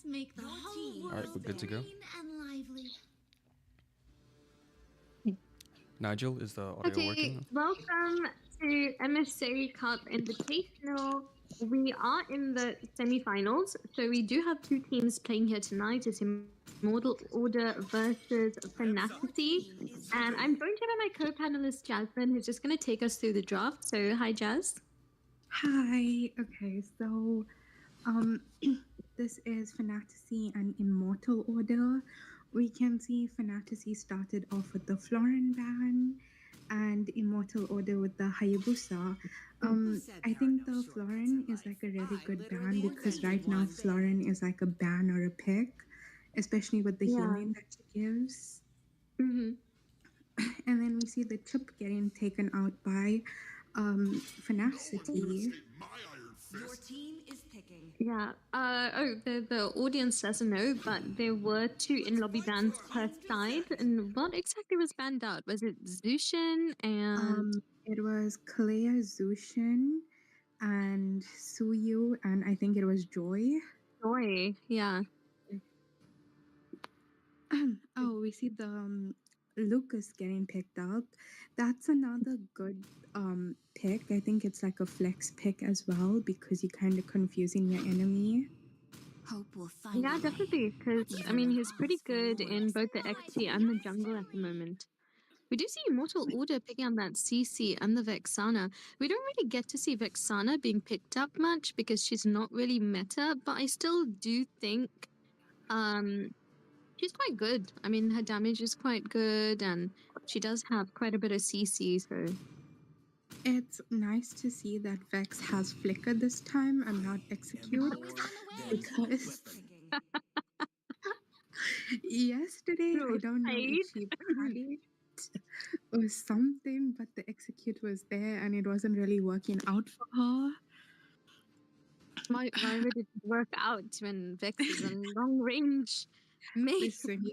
make the whole world Alright, we're good to go. green and lively. Nigel, is the audio working? Welcome to MSA Cup Invitational. We are in the semi-finals, so we do have two teams playing here tonight. It's Immortal Order versus Fanatic. And I'm joined here by my co-panelist Jasmine, who's just going to take us through the draft. So, hi, Jazz. Hi. Okay, so this is Fantasy and Immortal Order. We can see Fantasy started off with the Florin ban and Immortal Order with the Hayabusa. I think the Florin is like a really good ban because right now Florin is like a ban or a pick, especially with the healing that she gives. And then we see the chip getting taken out by Fanacity. Your team is picking. Yeah. The audience doesn't know, but there were two in-lobby bans per side. And what exactly was banned out? Was it Zushin and... It was Kalea, Zushin, and Suyu, and I think it was Joy. Joy, yeah. Oh, we see the Lucas getting picked up. That's another good pick. I think it's like a flex pick as well because you're kind of confusing your enemy. Hope will find Yeah, definitely, because, I mean, he's pretty good in both the XP and the jungle at the moment. We do see Immortal Order picking up that CC and the Vexana. We don't really get to see Vexana being picked up much because she's not really meta, but I still do think she's quite good. I mean, her damage is quite good, and she does have quite a bit of CC, so... It's nice to see that Vex has Flicker this time and not Execute, because yesterday, I don't know if she panicked or something, but the Execute was there and it wasn't really working out for her. Why would it work out when Vex is a long range main? Listen,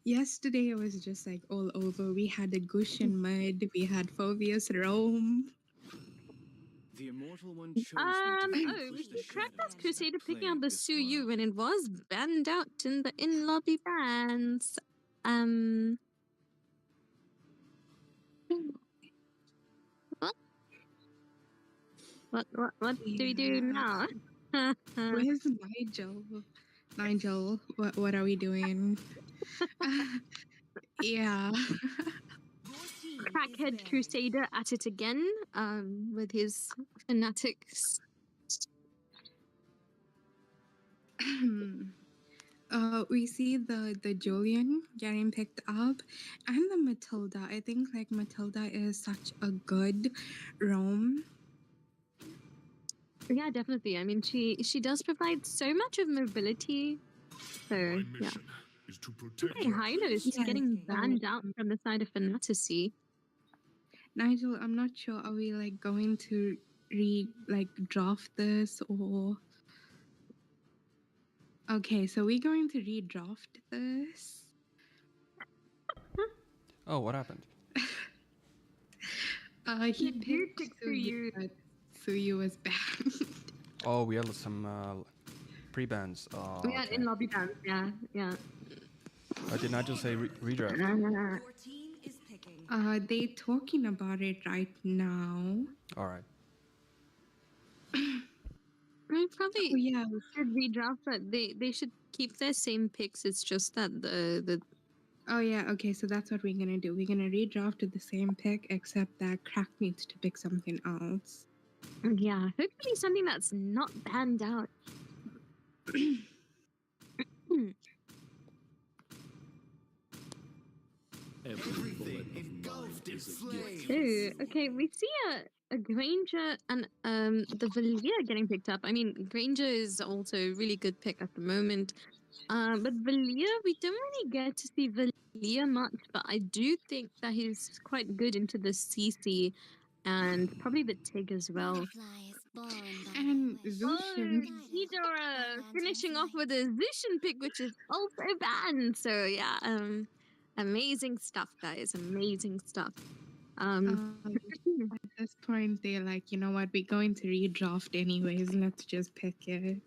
yesterday it was just like all over. We had a Gushin Mud, we had Phobius Rome. The Immortal One chose we see Crackbass Crusader picking up the Suyu when it was banned out in the in-lobby bans. What do we do now? Where's Nigel? Nigel, what are we doing? Yeah. Crackhead Crusader at it again, with his fanatics. We see the Julian getting picked up and the Matilda. I think like Matilda is such a good roam. Yeah, definitely. I mean, she does provide so much of mobility. So yeah. Is to protect Hylo is getting banned out from the side of Fantasy. Nigel, I'm not sure. Are we like going to draft this or? Okay, so we're going to redraft this. Oh, what happened? He picked Suyu, but Suyu was banned. Oh, we had some pre-bans. We had in-lobby bans, yeah. Did not just say redraft? Your team is picking. They talking about it right now. All right. We probably should redraft, but they should keep their same picks. It's just that the Oh yeah, okay, so that's what we're gonna do. We're gonna redraft to the same pick, except that Crack needs to pick something else. Yeah, hopefully something that's not banned out. everything engulfed in flames. Ooh, okay, we see a Granger and the Valia getting picked up. I mean, Granger is also a really good pick at the moment. But Valia, we don't really get to see Valia much, but I do think that he's quite good into the CC and probably the TIG as well. And Zushin. Ghidorah finishing off with a Zushin pick, which is also banned. So yeah, amazing stuff, guys. Amazing stuff. At this point, they're like, you know what? We're going to redraft anyways. Let's just pick it.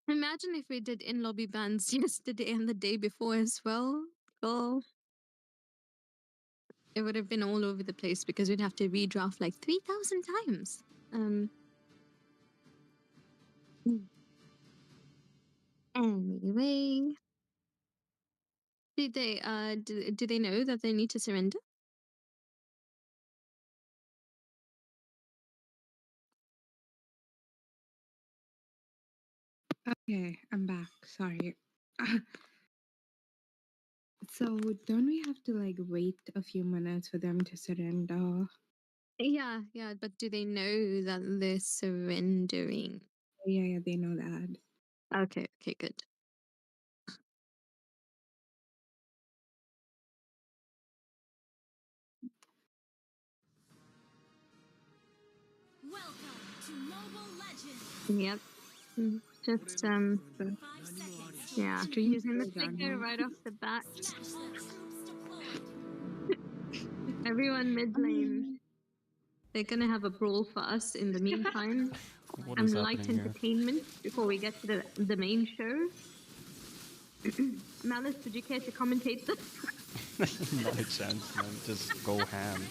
Imagine if we did in lobby bans yesterday and the day before as well. Oh, it would have been all over the place because we'd have to redraft like 3,000 times. Anyway, do they know that they need to surrender? Okay, I'm back. Sorry. So don't we have to like wait a few minutes for them to surrender? Yeah, but do they know that they're surrendering? Yeah, they know that. Okay, good. Welcome to Mobile Legends. Yep. Just 5 seconds. yeah, After using the so done, sticker huh? right off the bat. Smash their troops deployed. Everyone mid lane. They're gonna have a brawl for us in the meantime. What is And light happening here? entertainment before we get to the main show. Malice, would you care to commentate this? Not a chance, man. Just go ham.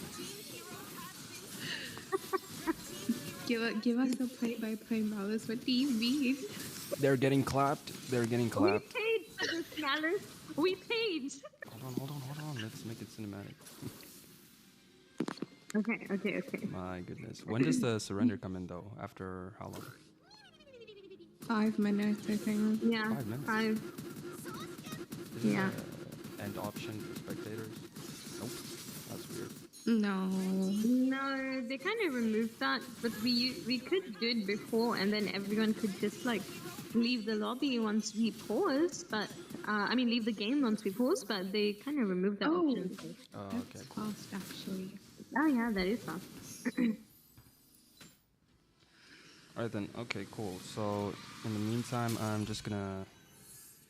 Give us a play-by-play, Malice. What do you mean? They're getting clapped. They're getting We clapped. paid for this, Malice. We paid. Hold on. Let's make it cinematic. Okay. My goodness. When does the surrender come in, though? After how long? 5 minutes, I think. Yeah, 5 minutes. 5. Isn't Yeah. there an end option for spectators? Nope. That's weird. No. No, they kind of removed that, but we could do it before, and then everyone could just like leave the lobby once we pause. But I mean, leave the game once we pause. But they kind of removed that Oh, option. Oh, that's okay, cool. fast, actually. Oh yeah, that is fast. Alright then, okay, cool. So, in the meantime, I'm just gonna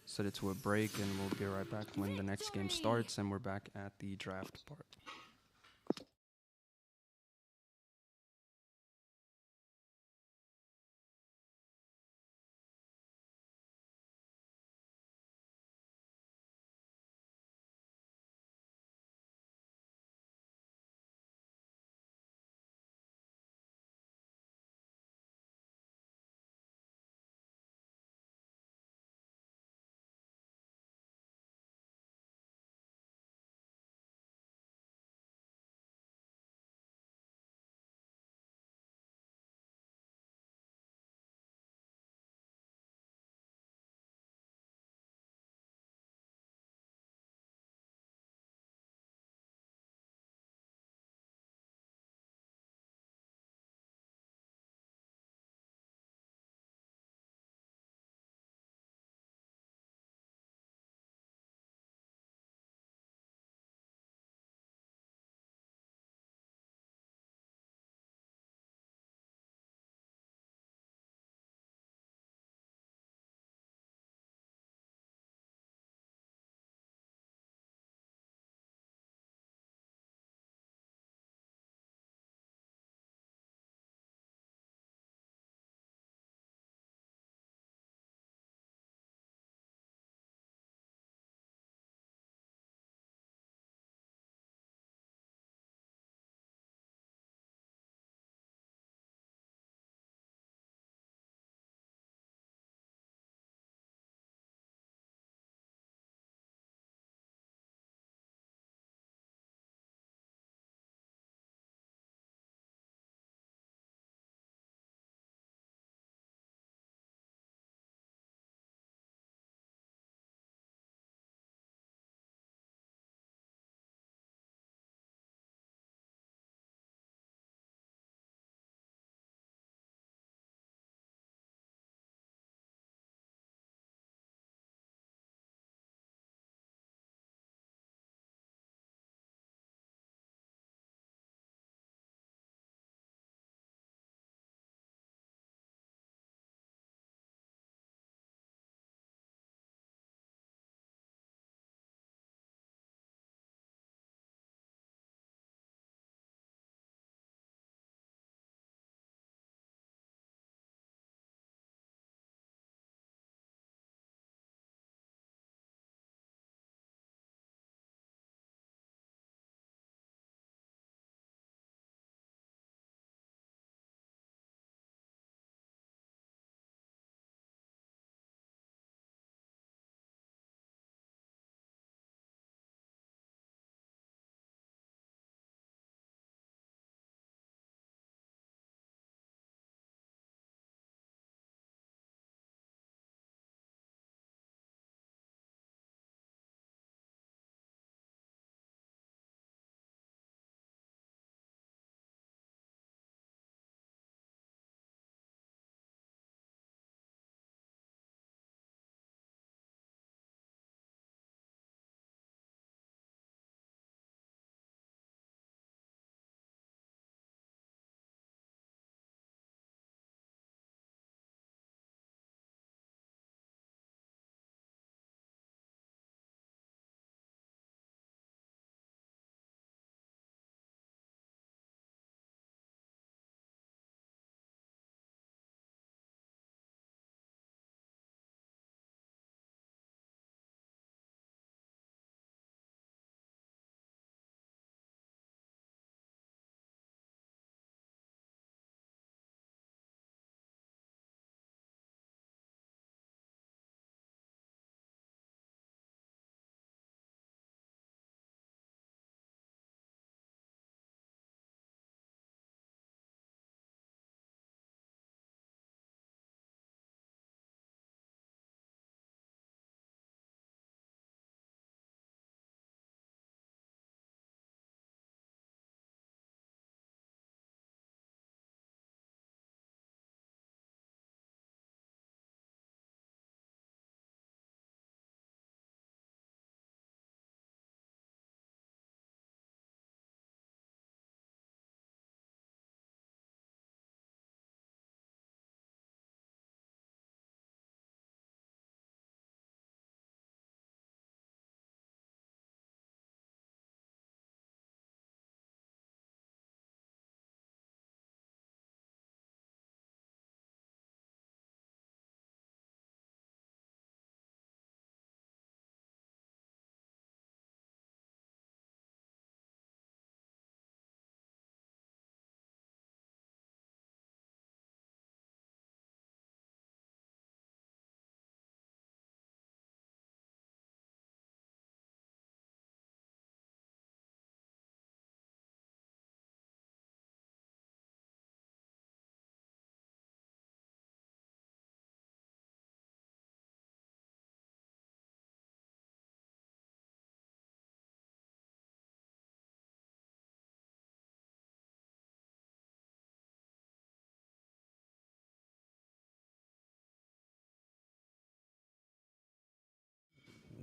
set it to a break and we'll be right back when the next game starts and we're back at the draft part.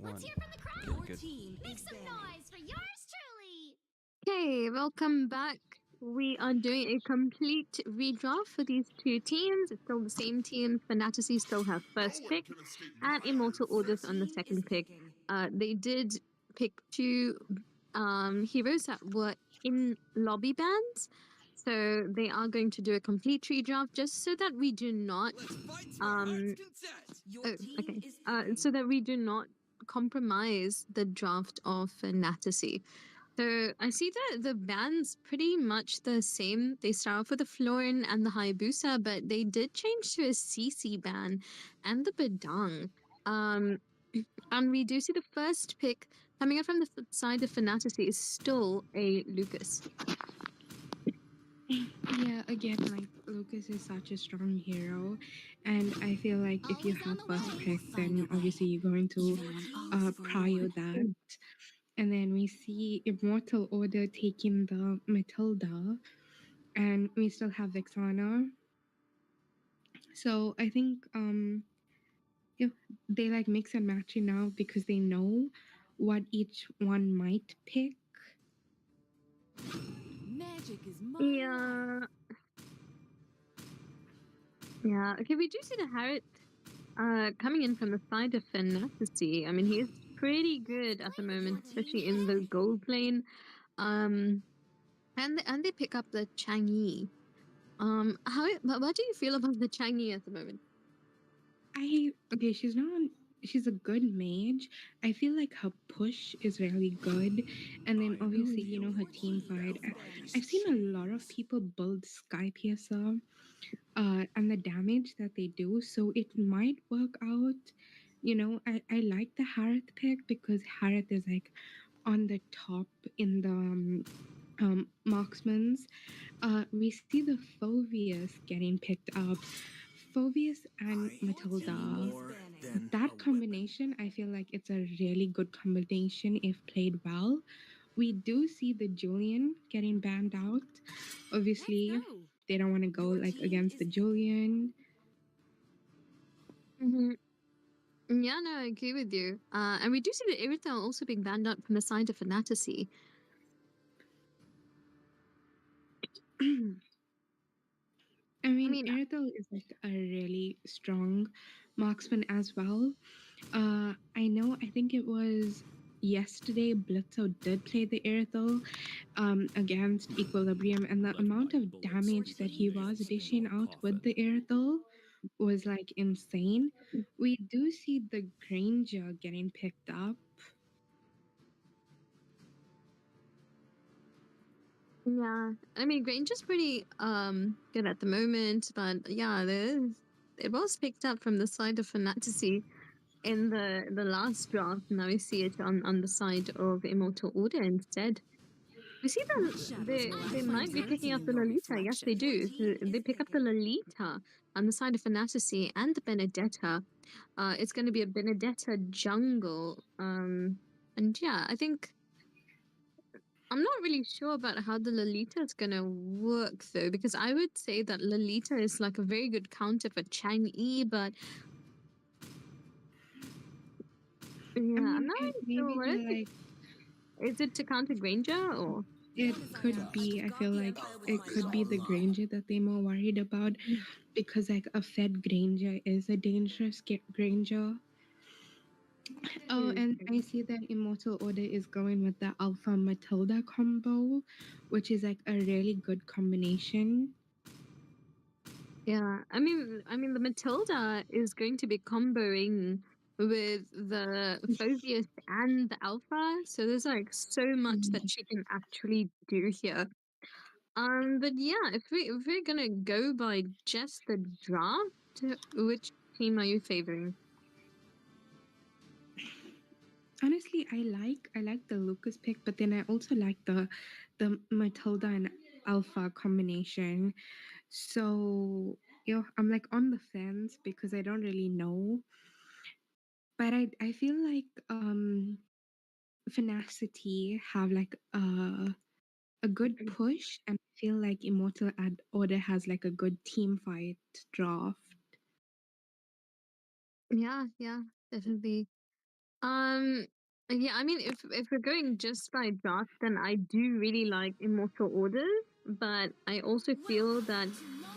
one. Let's hear from the crowd. Really Your good. team Make some noise for yours truly. Okay, welcome back. We are doing a complete redraft for these two teams. It's still the same team. Fanatic still have first pick, and Immortal Orders on the second pick. They did pick two heroes that were in lobby bans, so they are going to do a complete redraft just so that we do not okay. So that we do not compromise the draft of Fanatic. So I see that the band's pretty much the same. They start off with the Florin and the Hayabusa, but they did change to a CC ban and the Badang. Um, and we do see the first pick coming out from the side of Fanatic is still a Lucas. Yeah, again, like Lucas is such a strong hero, and I feel like if you have first pick, then obviously you're going to prio that. And then we see Immortal Order taking the Matilda, and we still have Vexana. So I think yeah, they like mix and match it now because they know what each one might pick. Magic is my Yeah. Yeah. Okay, we do see the Harriet coming in from the side of Fanatic. I mean, he is pretty good at the moment, especially in the gold lane. And they pick up the Changi. What do you feel about the Changi at the moment? Okay, she's a good mage. I feel like her push is really good, and then obviously her team fight. I've seen a lot of people build Sky Piercer, and the damage that they do, so it might work out. I like the Harith pick because Harith is like on the top in the marksmans. We see the Phoveus getting picked up. Phoveus and Matilda. That combination, I feel like it's a really good combination if played well. We do see the Julian getting banned out. Obviously, they don't want to go like against the Julian. Mm-hmm. Yeah, no, I agree with you. And we do see the Irithel also being banned out from the side of Fanatic. I mean, Iridol is like a really strong marksman as well. I think it was yesterday Blitzo did play the Iridol against Equilibrium, and the amount of damage that he was dishing out with the Iridol was like insane. We do see the Granger getting picked up. Yeah, I mean, Granger's pretty good at the moment, but yeah, it was picked up from the side of Fanatic in the last draft. Now we see it on the side of Immortal Order instead. We see them. They might be picking up the Lolita. Yes, they do. They pick up the Lolita on the side of Fanatic and the Benedetta. It's going to be a Benedetta jungle. And yeah, I think I'm not really sure about how the Lolita is going to work though, because I would say that Lolita is like a very good counter for Chang-Yi, but yeah, I'm not really sure. Maybe Is it to counter Granger or? it could be. I feel like it could be the Granger that they're more worried about because like a fed Granger is a dangerous Granger. Oh, and I see that Immortal Order is going with the Alpha Matilda combo, which is like a really good combination. Yeah, I mean, the Matilda is going to be comboing with the Phobius and the Alpha, so there's like so much that she can actually do here. But yeah, if we're gonna go by just the draft, which team are you favoring? Honestly, I like the Lucas pick, but then I also like the Matilda and Alpha combination. So I'm like on the fence because I don't really know. But I feel like Fenacity have like a good push, and I feel like Immortal Order has like a good team fight draft. Yeah, definitely. Um, yeah, I mean, if we're going just by draft, then I do really like Immortal Orders, but I also feel that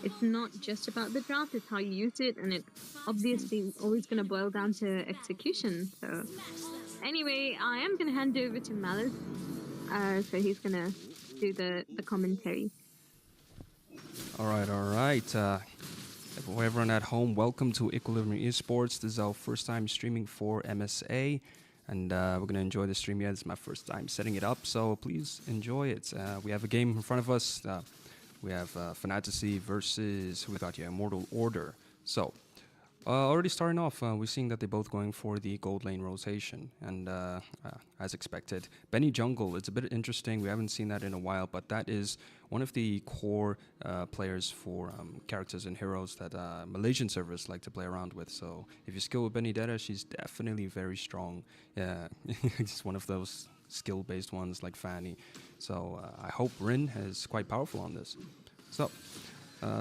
it's not just about the draft; it's how you use it, and it's obviously always going to boil down to execution. So, anyway, I am going to hand over to Malice. So he's going to do the commentary. All right, all right. For everyone at home, welcome to Equilibrium Esports. This is our first time streaming for MSA, and we're going to enjoy the stream. Yeah, this is my first time setting it up, so please enjoy it. We have a game in front of us. We have Fanatic versus, who we got here, Immortal Order. So, already starting off, we're seeing that they're both going for the gold lane rotation, and as expected, Benny Jungle, it's a bit interesting. We haven't seen that in a while, but that is one of the core players for characters and heroes that Malaysian servers like to play around with. So if you skill with Benny Detta, she's definitely very strong. Yeah, it's one of those skill-based ones like Fanny. So I hope Rin is quite powerful on this. So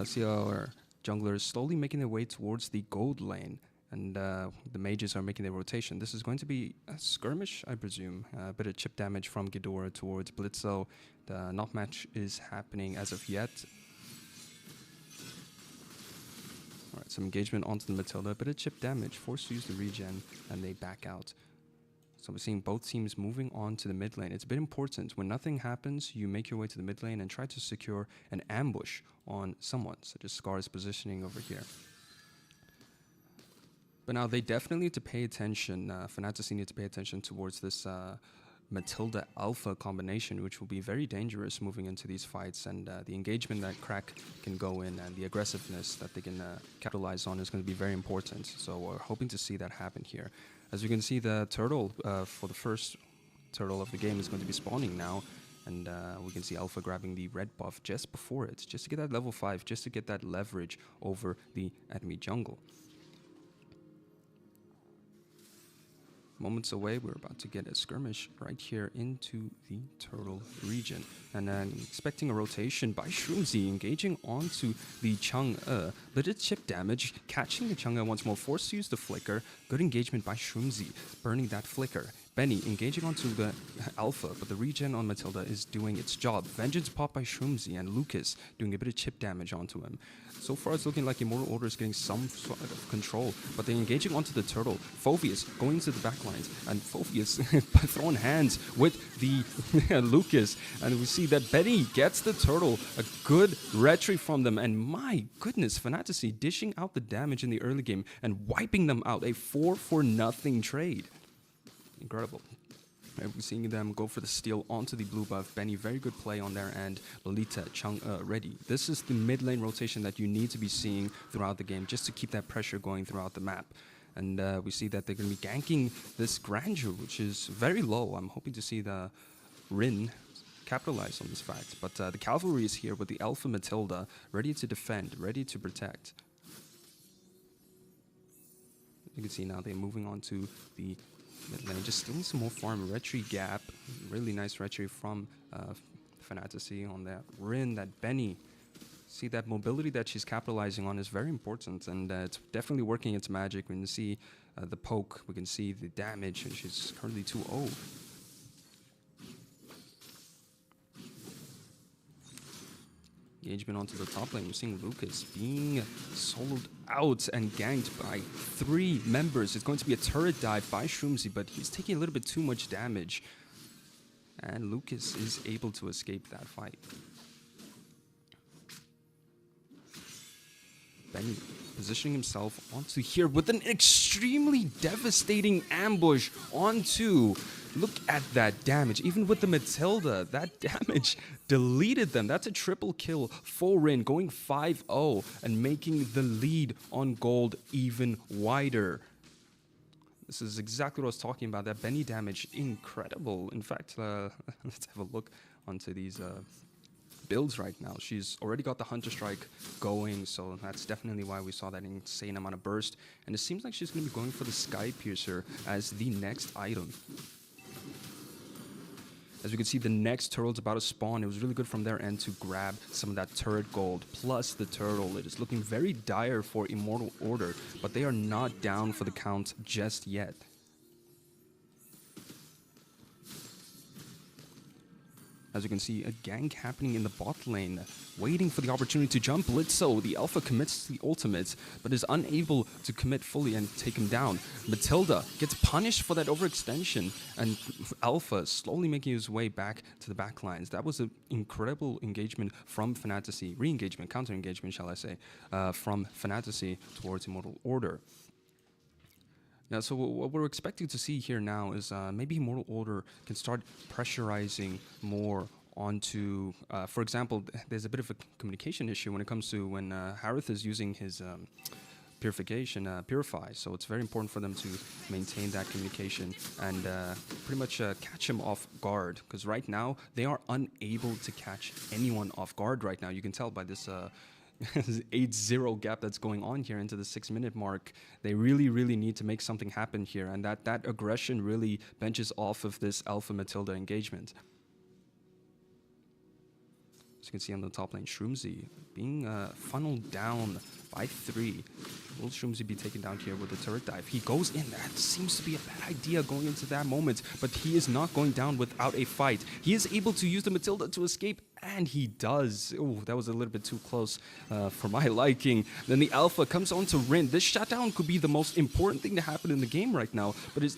see our junglers slowly making their way towards the gold lane, and the mages are making their rotation. This is going to be a skirmish, I presume. A bit of chip damage from Ghidorah towards Blitzo. The not match is happening as of yet. Alright, some engagement onto the Matilda. A bit of chip damage, forced to use the regen, and they back out. So we're seeing both teams moving on to the mid lane. It's a bit important. When nothing happens, you make your way to the mid lane and try to secure an ambush on someone, such as Scar's positioning over here. But now they definitely need to pay attention. Fanatic need to pay attention towards this Matilda Alpha combination, which will be very dangerous moving into these fights. And the engagement that Crack can go in and the aggressiveness that they can capitalize on is going to be very important. So we're hoping to see that happen here. As you can see, the turtle for the first turtle of the game is going to be spawning now. And we can see Alpha grabbing the red buff just before it, just to get that level 5, just to get that leverage over the enemy jungle. Moments away, we're about to get a skirmish right here into the turtle region. And then expecting a rotation by Shroomzy, engaging onto the Chang'e. Bit of chip damage, catching the Chang'e once more, forced to use the flicker. Good engagement by Shroomzy, burning that flicker. Benny engaging onto the Alpha, but the regen on Matilda is doing its job. Vengeance pop by Shroomzy, and Lucas doing a bit of chip damage onto him. So far it's looking like Immortal Order is getting some sort of control, but they're engaging onto the turtle. Phoveus going to the backlines, and Phoveus throwing hands with the Lucas, and we see that Benny gets the turtle. A good retry from them, and my goodness, Fanatic dishing out the damage in the early game and wiping them out. A 4-for-0 trade. Incredible. We're seeing them go for the steal onto the blue buff. Benny, very good play on their end. Lolita, Chang'e, ready. This is the mid lane rotation that you need to be seeing throughout the game, just to keep that pressure going throughout the map. And we see that they're going to be ganking this Grandeur, which is very low. I'm hoping to see the Rin capitalize on this fact. But the cavalry is here with the Alpha Matilda, ready to defend, ready to protect. You can see now they're moving on to the mid lane, just stealing some more farm. Retry gap, really nice retry from Fanatic on that Rin, that Benny. See, that mobility that she's capitalizing on is very important, and it's definitely working its magic. We can see the poke, we can see the damage, and she's currently 2-0. Engagement onto the top lane. We're seeing Lucas being soloed out and ganked by 3 members. It's going to be a turret dive by Shroomzy, but he's taking a little bit too much damage. And Lucas is able to escape that fight. Benny positioning himself onto here with an extremely devastating ambush onto. Look at that damage. Even with the Matilda, that damage deleted them. That's a triple kill for Rin, going 5-0 and making the lead on gold even wider. This is exactly what I was talking about. That Benny damage, incredible. In fact, let's have a look onto these builds right now. She's already got the Hunter Strike going, so that's definitely why we saw that insane amount of burst. And it seems like she's going to be going for the Sky Piercer as the next item. As we can see, the next turtle's about to spawn. It was really good from their end to grab some of that turret gold, plus the turtle. It is looking very dire for Immortal Order, but they are not down for the count just yet. As you can see, a gank happening in the bot lane, waiting for the opportunity to jump. Blitzo, the Alpha commits the ultimate, but is unable to commit fully and take him down. Matilda gets punished for that overextension, and Alpha slowly making his way back to the back lines. That was an incredible engagement from Fanatic, re-engagement, counter-engagement, shall I say, from Fanatic towards Immortal Order. Now, so what we're expecting to see here now is maybe Immortal Order can start pressurizing more onto, for example, there's a bit of a communication issue when it comes to when Harith is using his purify. So it's very important for them to maintain that communication and pretty much catch him off guard. Because right now, they are unable to catch anyone off guard right now. You can tell by this 8-0 gap that's going on here into the 6-minute mark. They really need to make something happen here, and that aggression really benches off of this Alpha Matilda engagement. As you can see on the top lane, Shroomzy being funneled down by 3. Will Shroomzy be taken down here with the turret dive? He goes in. That seems to be a bad idea going into that moment, but he is not going down without a fight. He is able to use the Matilda to escape, and he does. Oh, that was a little bit too close for my liking. Then the Alpha comes on to Rin. This shutdown could be the most important thing to happen in the game right now, but it's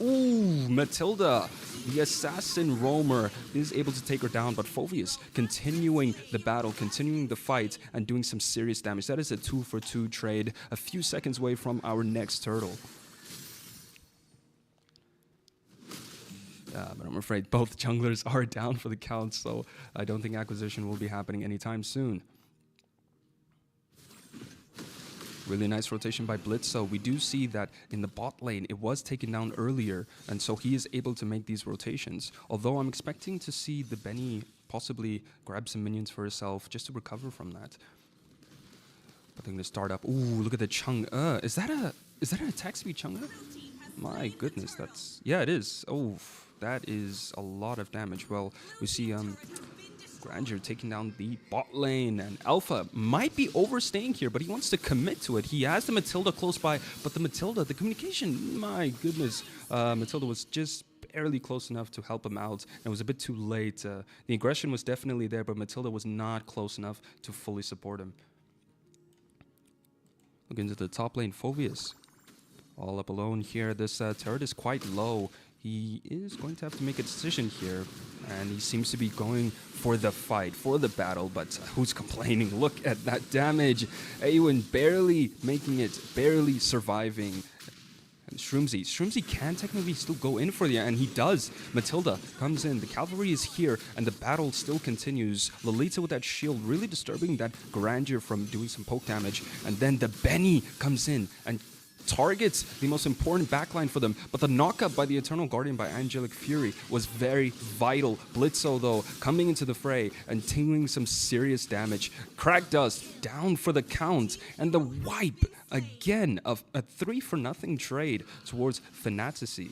Ooh, Matilda, the assassin roamer, is able to take her down, but Phoveus continuing the battle, continuing the fight, and doing some serious damage. That is a 2-for-2 trade, a few seconds away from our next turtle. But I'm afraid both junglers are down for the count, so I don't think acquisition will be happening anytime soon. Really nice rotation by Blitzo. We do see that in the bot lane, it was taken down earlier, and so he is able to make these rotations. Although I'm expecting to see the Benny possibly grab some minions for herself just to recover from that. But they're going to start up. Ooh, look at the Chung. Is that an attack speed Chung? My goodness, that's... Yeah, it is. Oh, that is a lot of damage. Well, we see Grandeur taking down the bot lane, and Alpha might be overstaying here, but he wants to commit to it. He has the Matilda close by, but the Matilda, the communication, my goodness. Matilda was just barely close enough to help him out, and it was a bit too late. The aggression was definitely there, but Matilda was not close enough to fully support him. Look into the top lane, Phoveus. All up alone here. This turret is quite low. He is going to have to make a decision here, and he seems to be going for the fight, for the battle, but who's complaining? Look at that damage. Awen barely making it, barely surviving. And Shroomzy can technically still go in for the, and he does. Matilda comes in, the cavalry is here, and the battle still continues. Lolita with that shield really disturbing that Grandeur from doing some poke damage, and then the Benny comes in and targets the most important backline for them, but the knockup by the Eternal Guardian by Angelic Fury was very vital. Blitzo, though, coming into the fray and dealing some serious damage. Crack Dust down for the count, and the wipe again of a 3-for-0 trade towards Fanatic.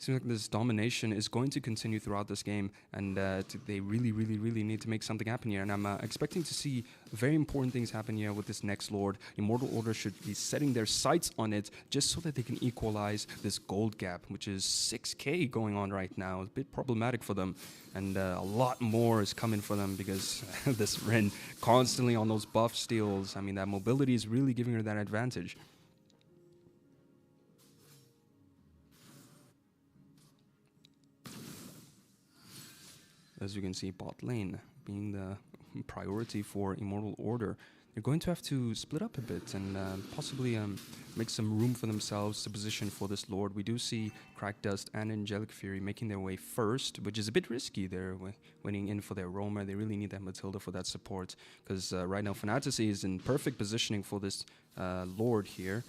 Seems like this domination is going to continue throughout this game, and they really need to make something happen here. And I'm expecting to see very important things happen here with this next Lord. Immortal Order should be setting their sights on it just so that they can equalize this gold gap, which is 6k going on right now. It's a bit problematic for them, and a lot more is coming for them because this Ren constantly on those buff steals. I mean, that mobility is really giving her that advantage. As you can see, bot lane being the priority for Immortal Order. They're going to have to split up a bit and possibly make some room for themselves to position for this Lord. We do see Crack Dust and Angelic Fury making their way first, which is a bit risky. They're waiting in for their roamer. They really need that Matilda for that support, because right now Fanatic is in perfect positioning for this Lord here.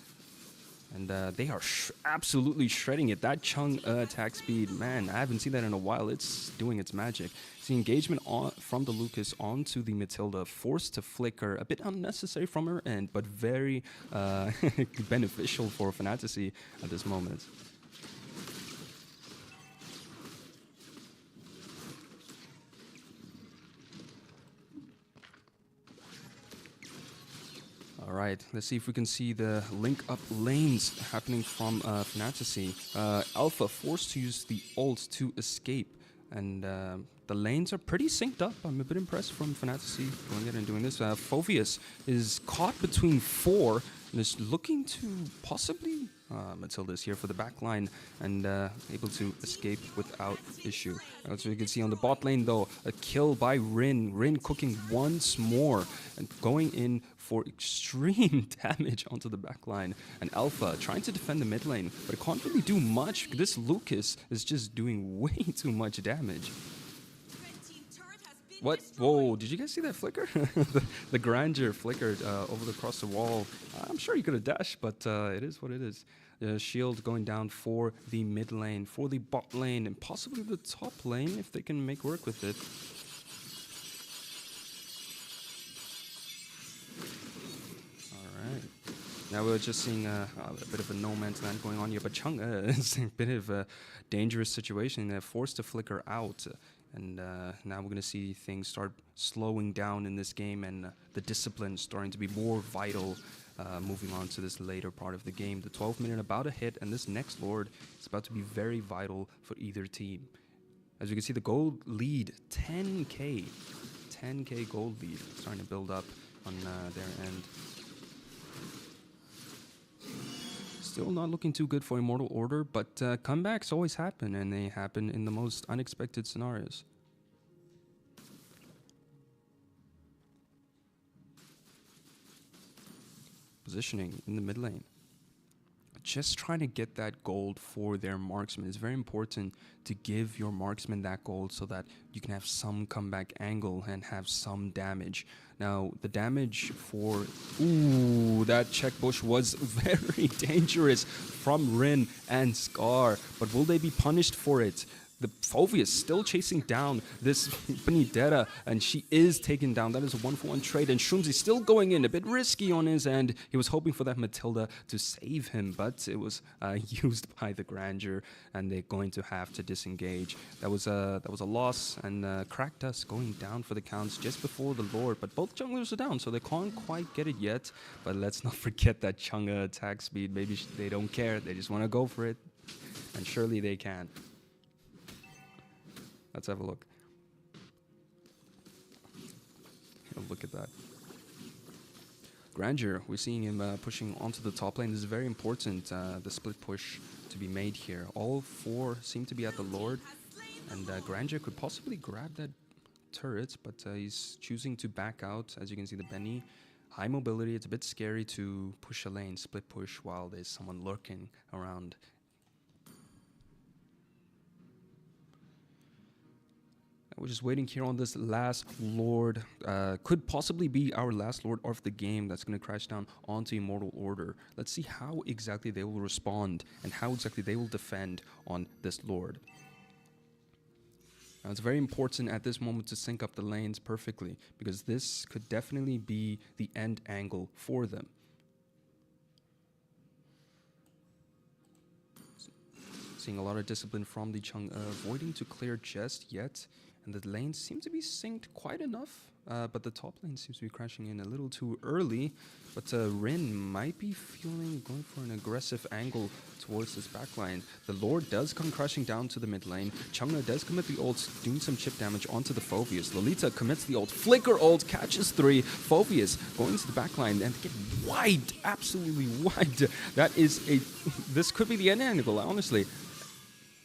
And they are absolutely shredding it. That Chung attack speed, man, I haven't seen that in a while. It's doing its magic. It's the engagement from the Lucas onto the Matilda, forced to flicker. A bit unnecessary from her end, but very beneficial for Fanatic at this moment. All right, let's see if we can see the link-up lanes happening from Fanatic. Alpha forced to use the ult to escape And the lanes are pretty synced up. I'm a bit impressed from Fanatic going in and doing this. Phoveus is caught between 4 and is looking to possibly... Matilda's here for the back line and able to escape without issue. As you can see on the bot lane though, a kill by Rin. Rin cooking once more and going in for extreme damage onto the back line. And Alpha trying to defend the mid lane, but it can't really do much. This Lucas is just doing way too much damage. What? Whoa, did you guys see that flicker? the grandeur flickered over across the wall. I'm sure you could have dashed, but it is what it is. Shield going down for the mid lane, for the bot lane, and possibly the top lane if they can make work with it. Alright. Now we're just seeing a bit of a no man's land going on here, but Chung is in a bit of a dangerous situation. They're forced to flicker out. And now we're going to see things start slowing down in this game and the discipline starting to be more vital moving on to this later part of the game. The 12th minute about to hit, and this next Lord is about to be very vital for either team. As you can see, the gold lead, 10k. 10k gold lead starting to build up on their end. Still not looking too good for Immortal Order, but comebacks always happen, and they happen in the most unexpected scenarios. Positioning in the mid lane. Just trying to get that gold for their marksman. It's very important to give your marksman that gold so that you can have some comeback angle and have some damage. Now, the damage for... Ooh, that check push was very dangerous from Rin and Scar. But will they be punished for it? The Phoveus still chasing down this Benedetta, and she is taken down. That is a 1-for-1 trade, and Shroomzy still going in, a bit risky on his end. He was hoping for that Matilda to save him, but it was used by the Grandeur, and they're going to have to disengage. That was a loss, and Cracked Us going down for the counts just before the Lord, but both junglers are down, so they can't quite get it yet. But let's not forget that Chang'e attack speed. Maybe they don't care, they just want to go for it, and surely they can. Let's have a look. Oh, look at that. Grandeur, we're seeing him pushing onto the top lane. This is very important, the split push to be made here. All 4 seem to be at the Lord, and Grandeur could possibly grab that turret, but he's choosing to back out. As you can see, the Benny, high mobility. It's a bit scary to push a lane, split push, while there's someone lurking around. We're just waiting here on this last Lord. Could possibly be our last Lord of the game that's going to crash down onto Immortal Order. Let's see how exactly they will respond and how exactly they will defend on this Lord. Now, it's very important at this moment to sync up the lanes perfectly, because this could definitely be the end angle for them. Seeing a lot of discipline from the Chang'e, avoiding to clear just yet. And the lanes seem to be synced quite enough, but the top lane seems to be crashing in a little too early. But Rin might be going for an aggressive angle towards this backline. The Lord does come crashing down to the mid lane. Chang'e does commit the ult, doing some chip damage onto the Phoveus. Lolita commits the ult, flicker ult, catches 3. Phoveus going to the backline and get wide, absolutely wide. That is this could be the end angle, honestly.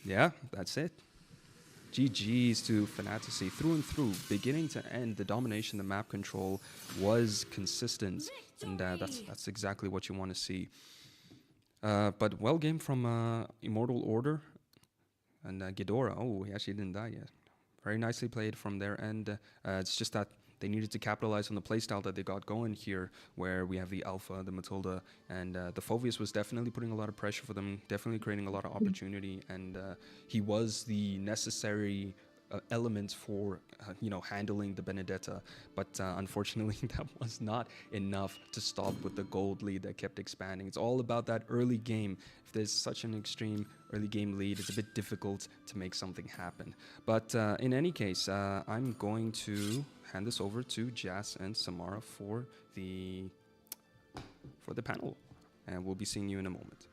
Yeah, that's it. GG's to Fanatic through and through, beginning to end. The domination, the map control was consistent, and that's exactly what you want to see. But well game from Immortal Order and Ghidorah. Oh, he actually didn't die yet. Very nicely played from their end. It's just that they needed to capitalize on the playstyle that they got going here, where we have the Alpha, the Matilda, and the Phoveus was definitely putting a lot of pressure for them, definitely creating a lot of opportunity, and he was the necessary element for handling the Benedetta, but unfortunately that was not enough to stop with the gold lead that kept expanding. It's all about that early game. If there's such an extreme early game lead, it's a bit difficult to make something happen. But in any case, I'm going to hand this over to Jas and Samara for the panel, and we'll be seeing you in a moment.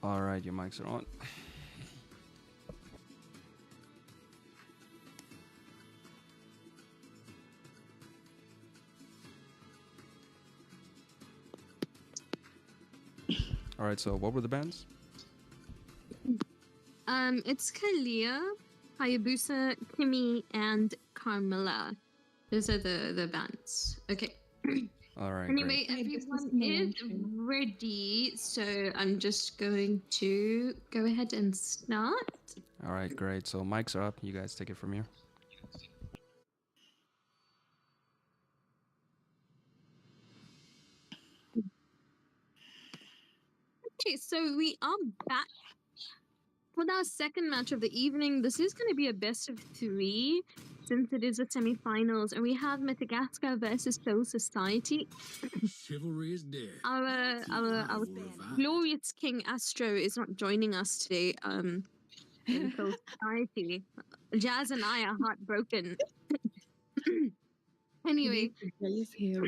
All right, your mics are on. All right, so what were the bands? It's Kalia, Hayabusa, Kimmy, and Carmilla. Those are the bands. Okay. All right, Anyway, great. Okay, this is everyone is Melancholy. ready, so I'm just going to go ahead and start. All right, great. So mics are up. You guys take it from here. Okay, so we are back with our second match of the evening. This is going to be a best of 3 since it is a semi-finals, and we have Metagaska versus Soul Society. Chivalry is dead. Our glorious King Astro is not joining us today. In Soul Society, Jazz and I are heartbroken. Anyway, Praise him.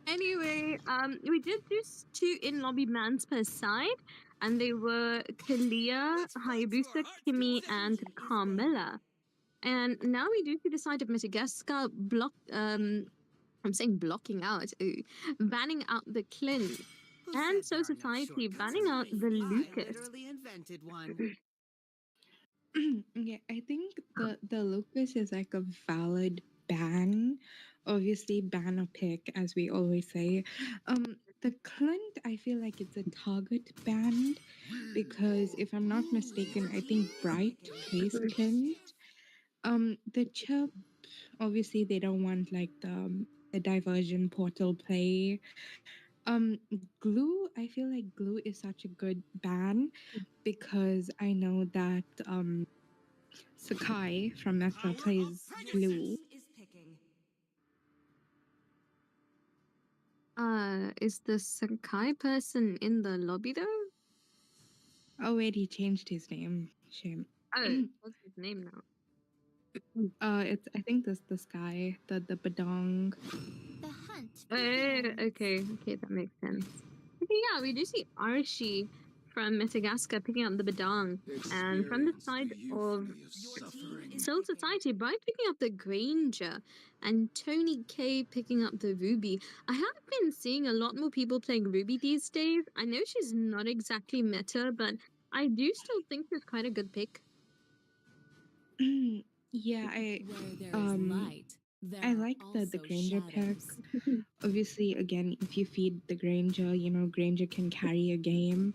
we did do 2 in-lobby bans per side, and they were Kalia, Hayabusa, Kimmy, and Carmilla. And now we do see the side of Metagaska I'm saying blocking out, banning out the Clint, and So Society banning out the Lucas. Yeah, I think the Lucas is like a valid ban. Obviously, ban or pick, as we always say. The Clint, I feel like it's a target ban because if I'm not mistaken, I think Bright plays Clint. The Chip, obviously they don't want like the diversion portal play. Glue, I feel like Glue is such a good ban because I know that Sakai from Meta plays Glue. Is the Sakai person in the lobby though? Oh wait, he changed his name. Shame. Oh, what's his name now? It's I think this guy, the Badong. The hunt Oh, begins. okay, that makes sense. Okay, yeah, we do see Archie from Metagaska picking up the Badang, and from the side of Soul Society, Bright picking up the Granger, and Tony K picking up the Ruby. I have been seeing a lot more people playing Ruby these days. I know she's not exactly meta, but I do still think she's quite a good pick. Yeah, Where there is light, there I are like the also Granger pick. shadows. Obviously, again, if you feed the Granger, you know, Granger can carry a game.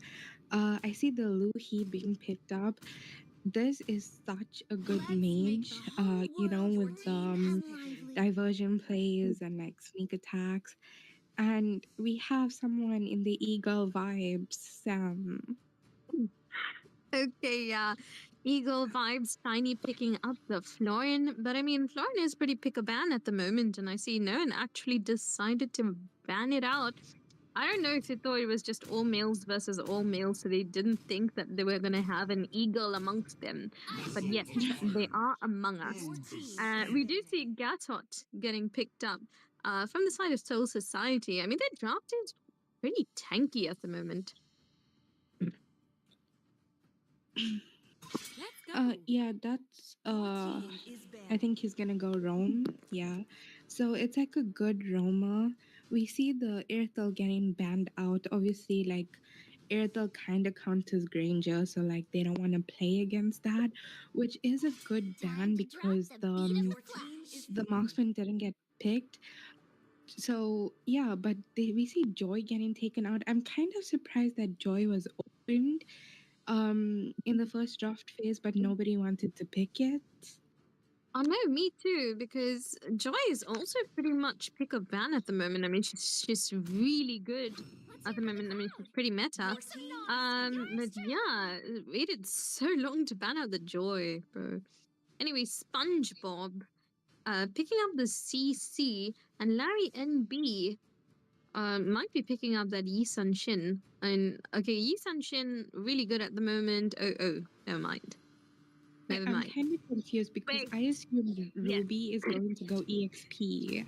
I see the Luhi being picked up. This is such a good mage, you know, with diversion plays and like sneak attacks. And we have someone in the Eagle vibes, Sam. Okay, yeah. Eagle vibes, Tiny picking up the Florian. But I mean, Florian is pretty pick a ban at the moment, and I see no one actually decided to ban it out. I don't know if they thought it was just all males versus all males, so they didn't think that they were going to have an eagle amongst them. But yet, they are among us. We do see Gatot getting picked up from the side of Soul Society. I mean, their draft is pretty tanky at the moment. Yeah, that's I think he's gonna go Rome. Yeah. So it's like a good Roma. We see the Irithel getting banned out. Obviously, like Irithel kind of counts as Granger, so like they don't want to play against that, which is a good ban because the marksman didn't get picked. So yeah, but we see Joy getting taken out. I'm kind of surprised that Joy was opened in the first draft phase, but nobody wanted to pick it. Oh no, me too, because Joy is also pretty much pick a ban at the moment. I mean, she's really good at the moment. I mean, she's pretty meta. But yeah, it waited so long to ban out the Joy, bro. Anyway, SpongeBob, picking up the CC, and Larry NB, might be picking up that Yi Sun Shin. And okay, Yi Sun Shin really good at the moment. Oh, never mind. Never I'm mind. kind of confused because Wait. I assumed Ruby is going to go EXP.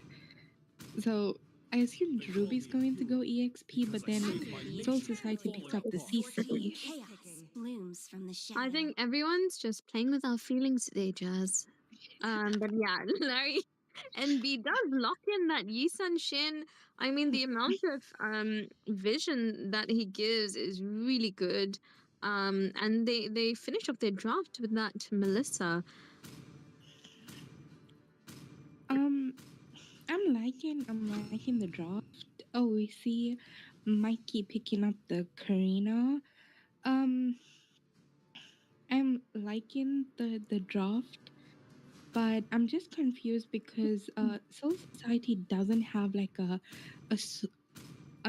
So I assumed Ruby's going to go EXP, but then Soul Society picks up the CC. Chaos blooms from the shadow. I think everyone's just playing with our feelings today, Jazz. But yeah, Larry NB does lock in that Yisun Shin. I mean, the amount of vision that he gives is really good. And they finish off their draft with that Melissa. I'm liking the draft. Oh, we see Mikey picking up the Karina. Um, I'm liking the draft, but I'm just confused because Soul Society doesn't have like a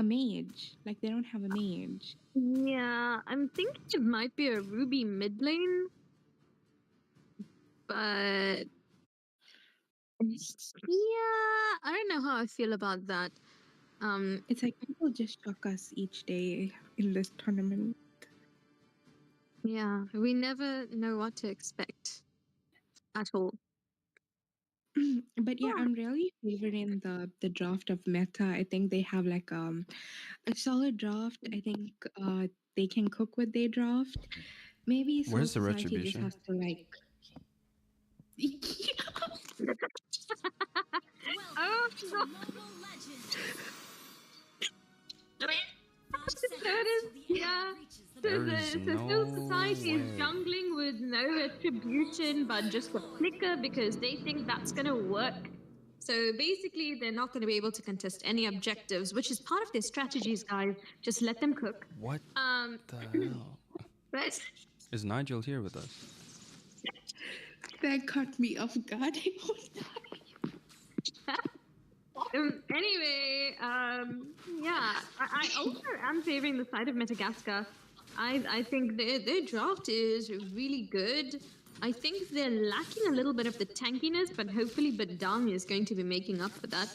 mage. Like they don't have a mage. Yeah, I'm thinking it might be a Ruby mid lane, but yeah, I don't know how I feel about that. It's like people just shock us each day in this tournament. Yeah, we never know what to expect at all. But yeah, Yeah. I'm really favoring the draft of Meta. I think they have like a solid draft. I think they can cook with their draft. Maybe Soul Where's the Society just retribution? has to like. Oh, no. Yeah. So There the is so no Steel Society is way. jungling with no retribution but just a flicker because they think that's gonna work. So basically they're not gonna be able to contest any objectives, which is part of their strategies, guys. Just let them cook. What Um the hell? but Is Nigel here with us? That caught me off guard. anyway, yeah, I also am favoring the side of Metagaska. I think their draft is really good. I think they're lacking a little bit of the tankiness, but hopefully Badang is going to be making up for that.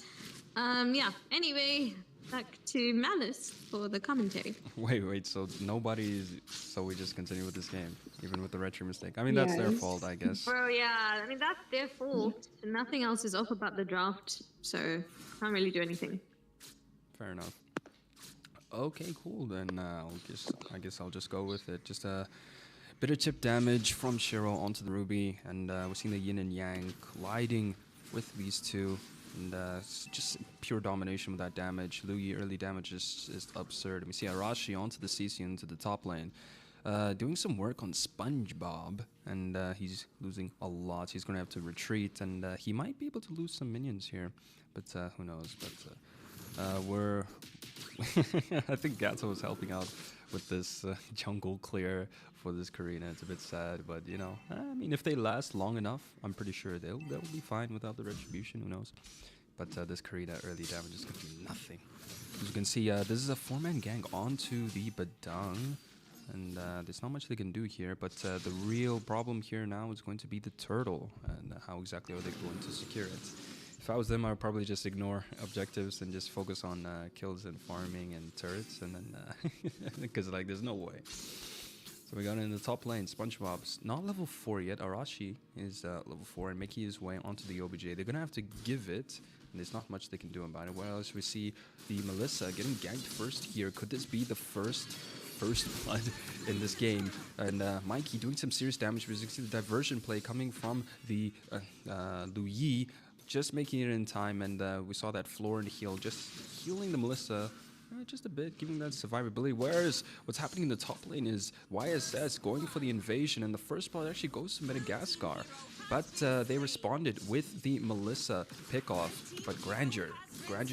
Yeah, anyway, back to Malice for the commentary. Wait, so so we just continue with this game, even with the retro mistake. I mean, that's their Yes. fault, I guess. Bro, yeah, I mean, that's their fault. Nothing else is off about the draft, so can't really do anything. Fair enough. Okay, cool. Then I guess I'll just go with it. Just a bit of chip damage from Shiro onto the Ruby, and we're seeing the Yin and Yang colliding with these two, and just pure domination with that damage. Luyi early damage is absurd. And we see Arashi onto the CC into the top lane. Doing some work on SpongeBob, and he's losing a lot. He's going to have to retreat, and he might be able to lose some minions here, but who knows. But we're... I think Gato was helping out with this jungle clear for this Karina. It's a bit sad, but you know, I mean, if they last long enough, I'm pretty sure they'll be fine without the retribution. Who knows? But this Karina early damage is going to be nothing. As you can see, this is a 4-man gang onto the Badang. And there's not much they can do here, but the real problem here now is going to be the turtle, and how exactly are they going to secure it. If I was them, I would probably just ignore objectives and just focus on kills and farming and turrets, and then because like there's no way. So we got in the top lane. SpongeBob's not level 4 yet. Arashi is level 4 and making his way onto the OBJ. They're gonna have to give it, and there's not much they can do about it. What else? We see the Melissa getting ganked first here. Could this be the first blood in this game? And Mikey doing some serious damage. Because you can see the diversion play coming from the Luyi, just making it in time, and we saw that floor and heal, just healing the Melissa just a bit, giving that survivability. Whereas what's happening in the top lane is YSS going for the invasion, and the first blood actually goes to Metagaska, but they responded with the Melissa pickoff. But Grandeur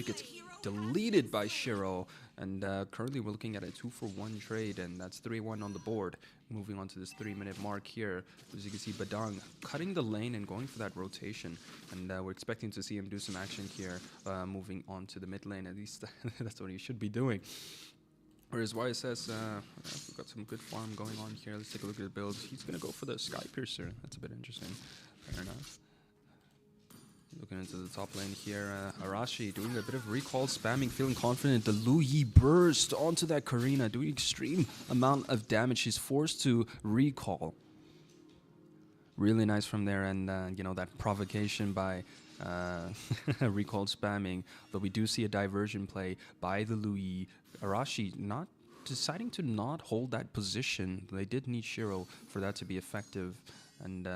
gets deleted by Shiro, and currently we're looking at a 2-for-1 trade, and that's 3-1 on the board. Moving on to this 3-minute mark here, as you can see Badang cutting the lane and going for that rotation, and we're expecting to see him do some action here, moving on to the mid lane. At least that's what he should be doing. Whereas YSS, we've got some good farm going on here. Let's take a look at the builds. He's going to go for the Sky Piercer. That's a bit interesting. Fair enough. Looking into the top lane here, Arashi doing a bit of recall, spamming, feeling confident. The Luyi burst onto that Karina, doing extreme amount of damage. She's forced to recall. Really nice from there, and you know, that provocation by recall spamming, but we do see a diversion play by the Louis. Arashi not deciding to not hold that position. They did need Shiro for that to be effective, and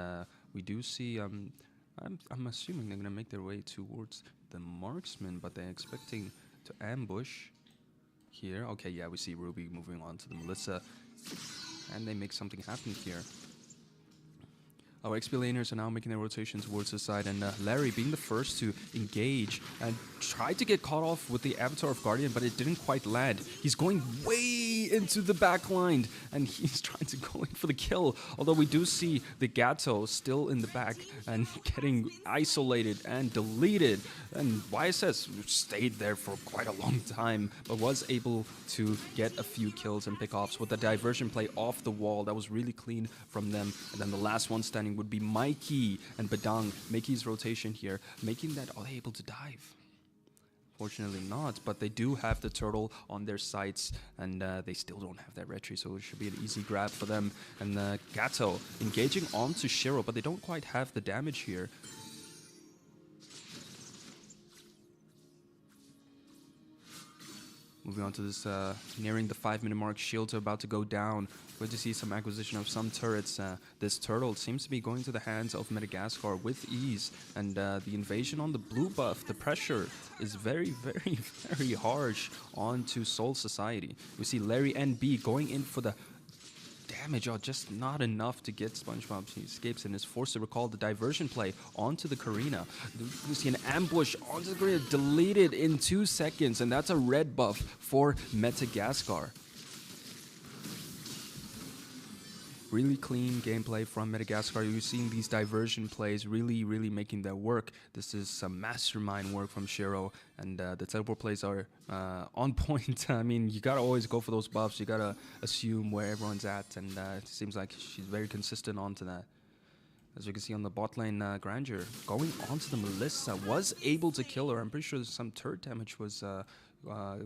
we do see. I'm assuming they're gonna make their way towards the marksman, but they're expecting to ambush here. Okay, yeah, we see Ruby moving on to the Melissa, and they make something happen here. Our XP laners are now making their rotation towards the side, and Larry being the first to engage and tried to get caught off with the Avatar of Guardian, but it didn't quite land. He's going way into the back line, and he's trying to go in for the kill. Although we do see the Gato still in the back and getting isolated and deleted. And YSS stayed there for quite a long time, but was able to get a few kills and pickoffs with the diversion play off the wall. That was really clean from them. And then the last one standing would be Mikey and Badang making his rotation here, making that all able to dive. Fortunately not, but they do have the turtle on their sights, and they still don't have that retry, so it should be an easy grab for them. And Gato engaging onto Shiro, but they don't quite have the damage here. Moving on to this, nearing the 5-minute mark, shields are about to go down. Good to see some acquisition of some turrets. This turtle seems to be going to the hands of Metagaska with ease. And the invasion on the blue buff, the pressure is very, very, very harsh onto Soul Society. We see Larry NB going in for the damage, just not enough to get SpongeBob. He escapes and is forced to recall the diversion play onto the Karina. We see an ambush onto the Karina, deleted in 2 seconds, and that's a red buff for Metagaska. Really clean gameplay from Metagaska. You're seeing these diversion plays really, really making their work. This is some mastermind work from Shiro, and the teleport plays are on point. I mean, you gotta always go for those buffs. You gotta assume where everyone's at, and it seems like she's very consistent onto that. As you can see on the bot lane, Grandeur going onto the Melissa, was able to kill her. I'm pretty sure some turret damage was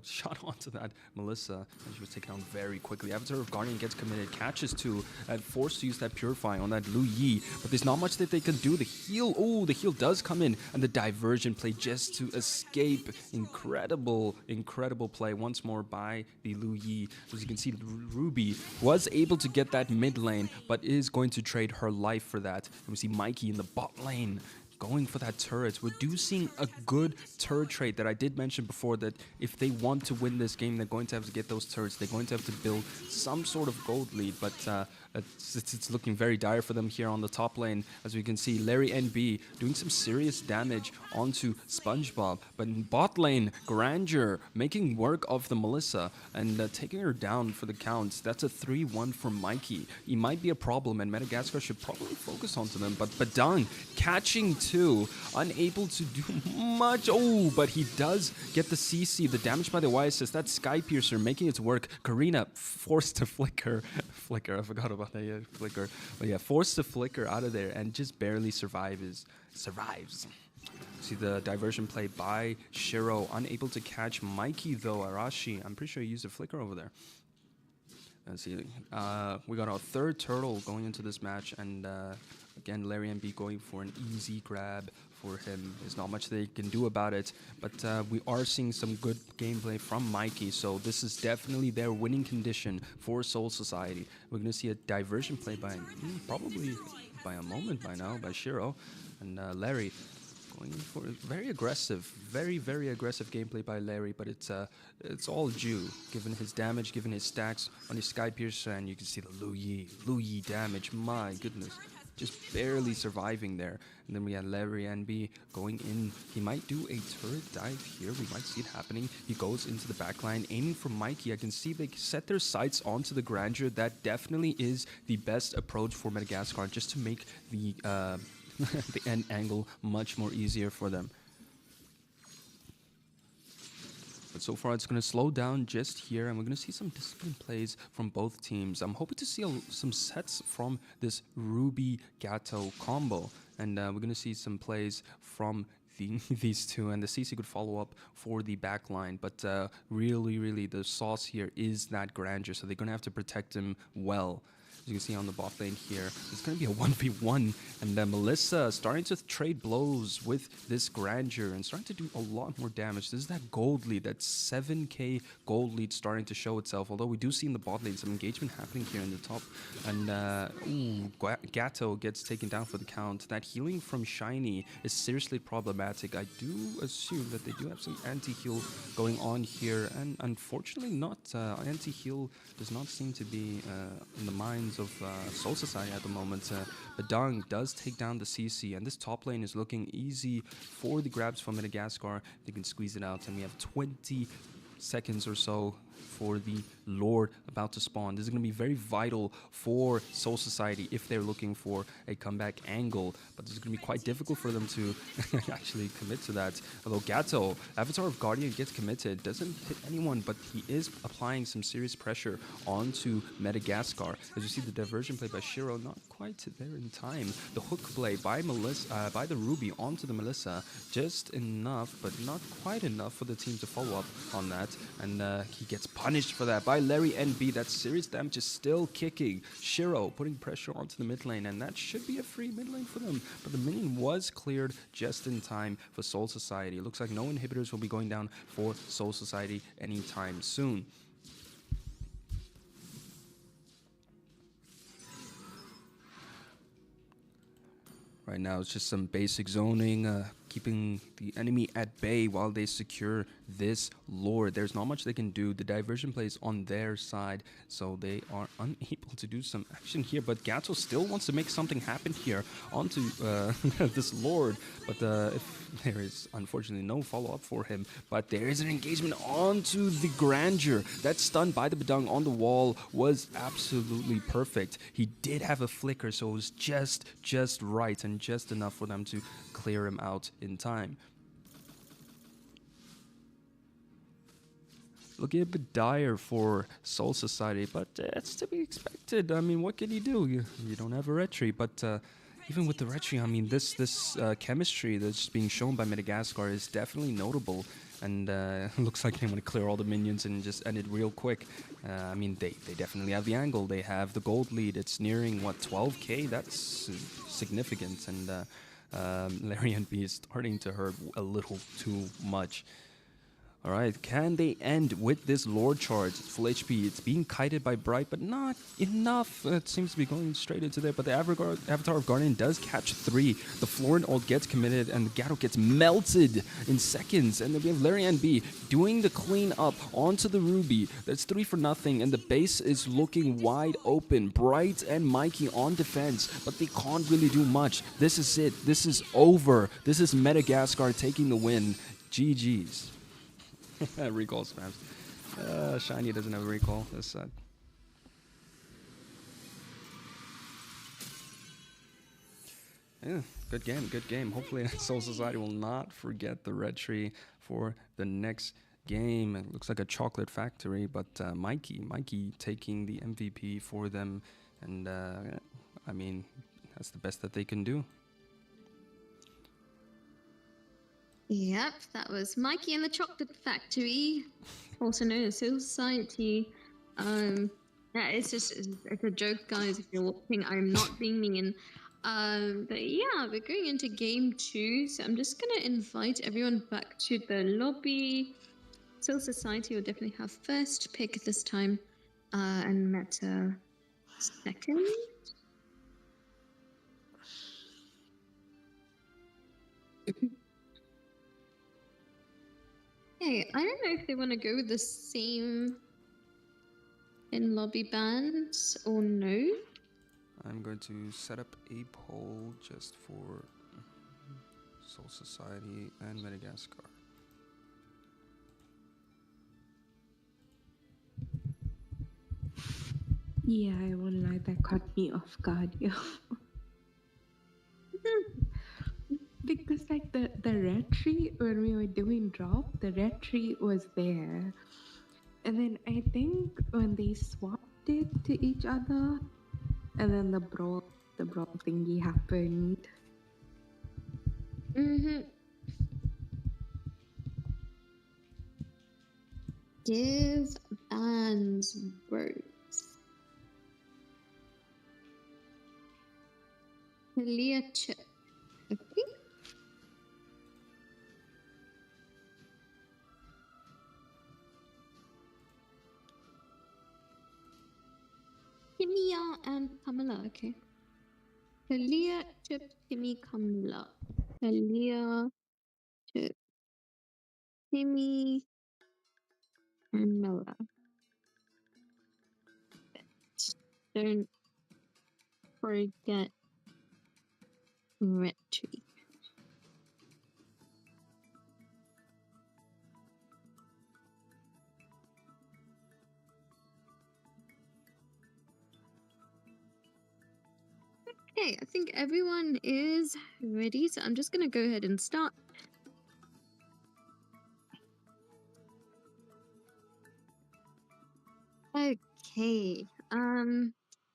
shot onto that Melissa, and she was taken out very quickly. Avatar of Guardian gets committed, catches two, and forced to use that Purify on that Lu Yi, but there's not much that they can do. The heal, oh, the heal does come in, and the diversion play just to escape. Incredible, incredible play once more by the Lu Yi. As you can see, Ruby was able to get that mid lane, but is going to trade her life for that. And we see Mikey in the bot lane going for that turret, reducing a good turret trade that I did mention before, that if they want to win this game, they're going to have to get those turrets. They're going to have to build some sort of gold lead, but it's looking very dire for them here on the top lane. As we can see, Larry NB doing some serious damage onto SpongeBob, but in bot lane, Grandeur making work of the Melissa and taking her down for the count. That's a 3-1 for Mikey. He might be a problem, and Metagaska should probably focus onto them, but Badang catching two, unable to do much. Oh, but he does get the CC, the damage by the YSS. That Sky Piercer making its work. Karina forced to flicker, I forgot about that, yeah, flicker. But yeah, forced to flicker out of there and just barely survives. See the diversion play by Shiro, unable to catch Mikey though. Arashi, I'm pretty sure he used a flicker over there. Let's see, we got our third turtle going into this match, and again, Larry MB going for an easy grab for him. There's not much they can do about it, but we are seeing some good gameplay from Mikey, so this is definitely their winning condition for Soul Society. We're going to see a diversion play by, probably by a moment by now, by Shiro, and Larry going for very aggressive, very, very aggressive gameplay by Larry, but it's all due, given his damage, given his stacks on his Sky Piercer, and you can see the Lu Yi damage, my goodness. Just barely surviving there. And then we had Larry NB going in. He might do a turret dive here. We might see it happening. He goes into the backline, aiming for Mikey. I can see they set their sights onto the Grandeur. That definitely is the best approach for Metagaska, just to make the the end angle much more easier for them. But so far, it's going to slow down just here, and we're going to see some disciplined plays from both teams. I'm hoping to see some sets from this Ruby Gato combo, and we're going to see some plays from these two, and the CC could follow up for the back line. But really, really, the sauce here is that Grandeur, so they're going to have to protect him well. As you can see on the bot lane here, it's going to be a 1v1. And then Melissa starting to trade blows with this Grandeur and starting to do a lot more damage. This is that gold lead, that 7k gold lead starting to show itself. Although we do see in the bot lane some engagement happening here in the top. And Gato gets taken down for the count. That healing from Shiny is seriously problematic. I do assume that they do have some anti-heal going on here. And unfortunately not. Anti-heal does not seem to be in the minds of Soul Society at the moment. Badang does take down the CC, and this top lane is looking easy for the grabs from Metagaska. They can squeeze it out, and we have 20 seconds or so for the Lord about to spawn. This is going to be very vital for Soul Society if they're looking for a comeback angle, but this is going to be quite difficult for them to actually commit to that. Although Gato, Avatar of Guardian, gets committed, doesn't hit anyone, but he is applying some serious pressure onto Metagaska. As you see, the diversion play by Shiro not quite there in time. The hook play by Melissa, by the Ruby onto the Melissa, just enough, but not quite enough for the team to follow up on that, and he gets punished for that by Larry NB. That serious damage is still kicking. Shiro putting pressure onto the mid lane, and that should be a free mid lane for them. But the minion was cleared just in time for Soul Society. It looks like no inhibitors will be going down for Soul Society anytime soon. Right now, it's just some basic zoning, keeping the enemy at bay while they secure this Lord. There's not much they can do. The diversion plays on their side, so they are unable to do some action here. But Gato still wants to make something happen here onto this Lord. But if there is unfortunately no follow-up for him, but there is an engagement onto the Grandeur. That stun by the Badang on the wall was absolutely perfect. He did have a flicker, so it was just right and just enough for them to clear him out in time. Looking a bit dire for Soul Society, but it's to be expected. I mean, what can you do? You don't have a retry, but even with the retry, I mean, this chemistry that's being shown by Metagaska is definitely notable. And looks like they want to clear all the minions and just end it real quick. I mean, they definitely have the angle. They have the gold lead. It's nearing, what, 12k? That's significant. And Larry and B is starting to hurt a little too much. All right, can they end with this Lord charge? It's full HP. It's being kited by Bright, but not enough. It seems to be going straight into there, but the Avatar of Guardian does catch 3. The Florin ult gets committed, and the Gato gets melted in seconds. And then we have Larry and B doing the clean up onto the Ruby. That's 3 for nothing, and the base is looking wide open. Bright and Mikey on defense, but they can't really do much. This is it. This is over. This is Metagaska taking the win. GG's. Recall spams. Shiny doesn't have a recall. That's sad. Yeah, good game, good game. Hopefully Soul Society will not forget the red tree for the next game. It looks like a chocolate factory, but Mikey taking the MVP for them. And I mean, that's the best that they can do. Yep, that was Mikey and the Chocolate Factory, also known as Soul Society. Yeah, it's a joke, guys. If you're watching, I'm not being mean. But yeah, we're going into game 2, so I'm just gonna invite everyone back to the lobby. Soul Society will definitely have first pick this time, and Meta second. Hey, I don't know if they want to go with the same in lobby bands or no. I'm going to set up a poll just for Soul Society and Metagaska. Yeah, I won't lie, that caught me off guard, yo. Because like the red tree, when we were doing drop, the red tree was there. And then I think when they swapped it to each other, and then the brawl thingy happened. Give bands votes. Kalia Chip. Okay. Kimia and Kamala. Okay. Kalia Chip, Kimi, Kamala. Kalia Chip, Kimi, Kamala. Don't forget Retry. Okay, I think everyone is ready, so I'm just gonna go ahead and start. Okay,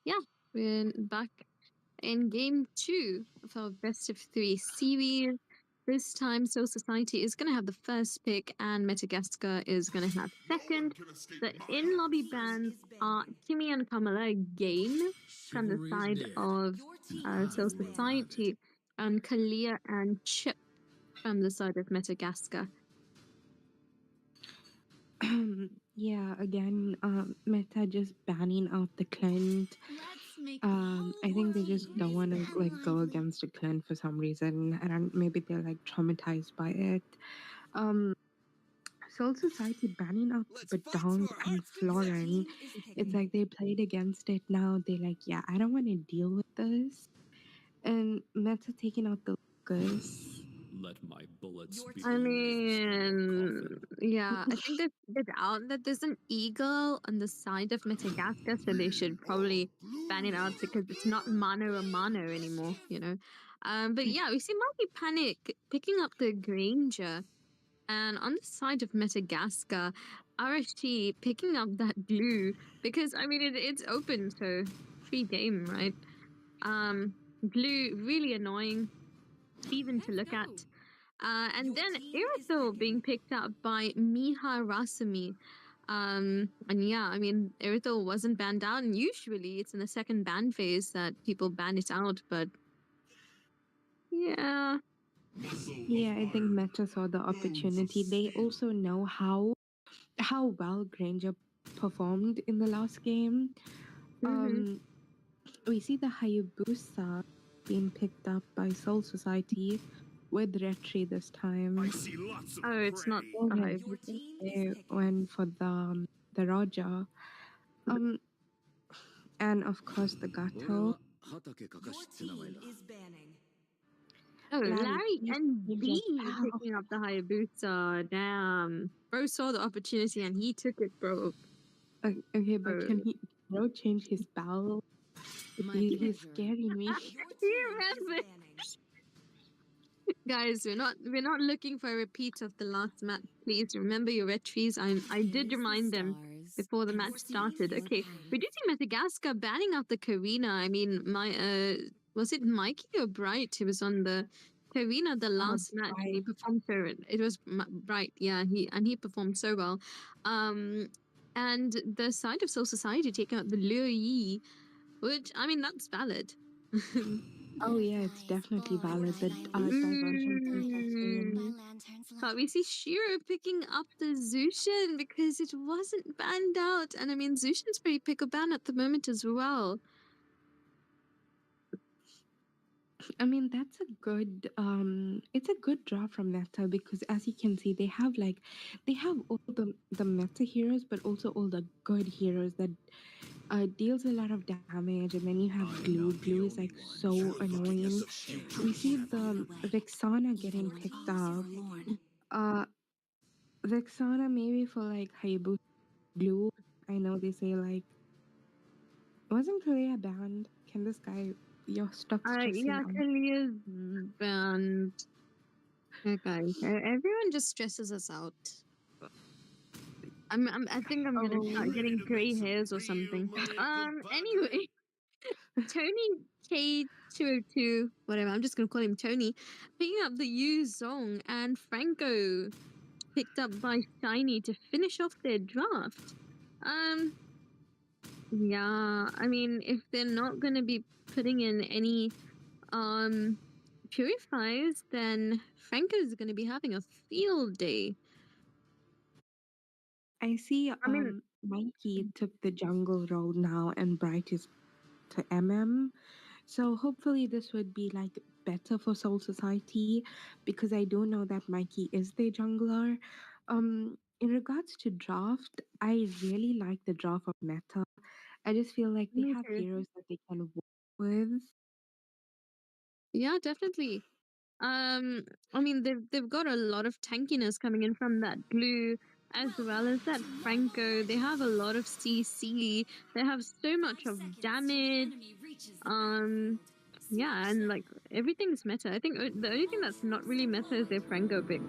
yeah, we're back in game 2 of our best of 3 series. This time, Soul Society is going to have the first pick, and Metagaska is going to have second. The in-lobby bands are Kimi and Kamala again from the Chivalry is side dead. of Soul will have Society, and Kalia and Chip from the side of Metagaska. Yeah, again, Meta just banning out the Clint. I think they just don't want to like go against a Clint for some reason, and maybe they're like traumatized by it. Soul Society banning out Badong and Florin. It's like they played against it. Now they're like, yeah, I don't want to deal with this. And Meta taking out the Lucas. Let my bullets be I mean, yeah, I think they've figured out that there's an eagle on the side of Metagaska, so they should probably ban it out because it's not mano a mano anymore, you know. But yeah, we see Monkey Panic picking up the Granger, and on the side of Metagaska, RST picking up that glue because I mean it's open, so free game, right? Glue really annoying, even to look at. And then Irithel being picked up by Miha Rasumi. And yeah, I mean, Irithel wasn't banned out, and usually it's in the second ban phase that people ban it out, but yeah. Yeah, I think Meta saw the opportunity. They also know how well Granger performed in the last game. Mm-hmm. We see the Hayabusa being picked up by Soul Society with Retri this time. Oh, it's not the Okay. Hayabusa. They went for the Roger. And of course the Gato. Oh, Larry he's and B like, "Ow." picking up the Hayabusa. Damn. Bro saw the opportunity and he took it, bro. Okay, but Oh. can he change his bowel? He's scaring me. You remember? Guys, we're not looking for a repeat of the last match. Please remember your retries. I did remind them before the match started. Okay, we do see Metagaska banning out the Karina. I mean, was it Mikey or Bright who was on the Karina the last match and he performed so it was Bright, yeah, he performed so well. And the side of Soul Society taking out the Lure Yi, which I mean that's valid. Oh yeah, it's definitely valid. The diversion. But we see Shiro picking up the Zushin because it wasn't banned out. And I mean, Zushin's pretty pickle ban at the moment as well. I mean, that's a good it's a good draw from Meta because as you can see they have all the meta heroes but also all the good heroes that deals a lot of damage, and then you have glue. Glue is like so annoying. We see the Vexana getting picked up. Vexana maybe for like Hayabusa glue. I know they say like wasn't Korea banned? Can this guy stop stressing Yeah, out? Kalia's banned. Okay, everyone just stresses us out. I think I'm gonna start getting gray hairs or something. Anyway, Tony K202, whatever. I'm just gonna call him Tony. Picking up the Yu Zong and Franco picked up by Shiny to finish off their draft. Yeah, I mean, if they're not gonna be putting in any purifies, then Franco's going to be having a field day. I see I mean, Mikey took the jungle role now and Bright is to MM. So hopefully this would be like better for Soul Society because I do know that Mikey is the jungler. In regards to draft, I really like the draft of Meta. I just feel like they me have too. heroes that they can work with. Yeah, definitely. I mean, they've got a lot of tankiness coming in from that blue, as well as that Franco. They have a lot of CC. They have so much of damage. Yeah, and like everything's meta. I think the only thing that's not really meta is their Franco pick.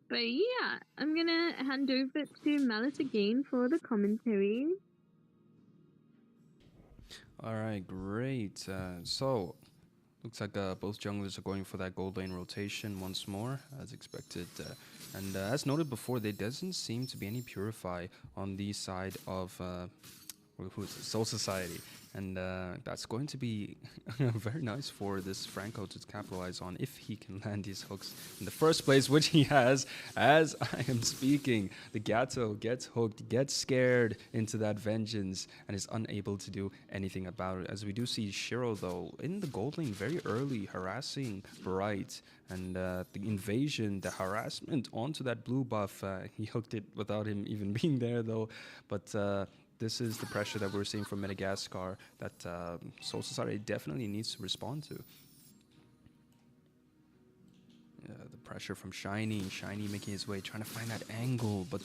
But yeah, I'm gonna hand over to Mallet again for the commentary. All right, great. So, looks like both junglers are going for that gold lane rotation once more, as expected. And as noted before, there doesn't seem to be any Purify on the side of who is it? Soul Society. And that's going to be very nice for this Franco to capitalize on if he can land these hooks in the first place, which he has. As I am speaking, the Gato gets hooked, gets scared into that vengeance, and is unable to do anything about it. As we do see Shiro, though, in the gold lane very early, harassing Bright. And the invasion, the harassment onto that blue buff, he hooked it without him even being there, though. But this is the pressure that we're seeing from Metagaska that Soul Society definitely needs to respond to. The pressure from Shiny making his way, trying to find that angle, but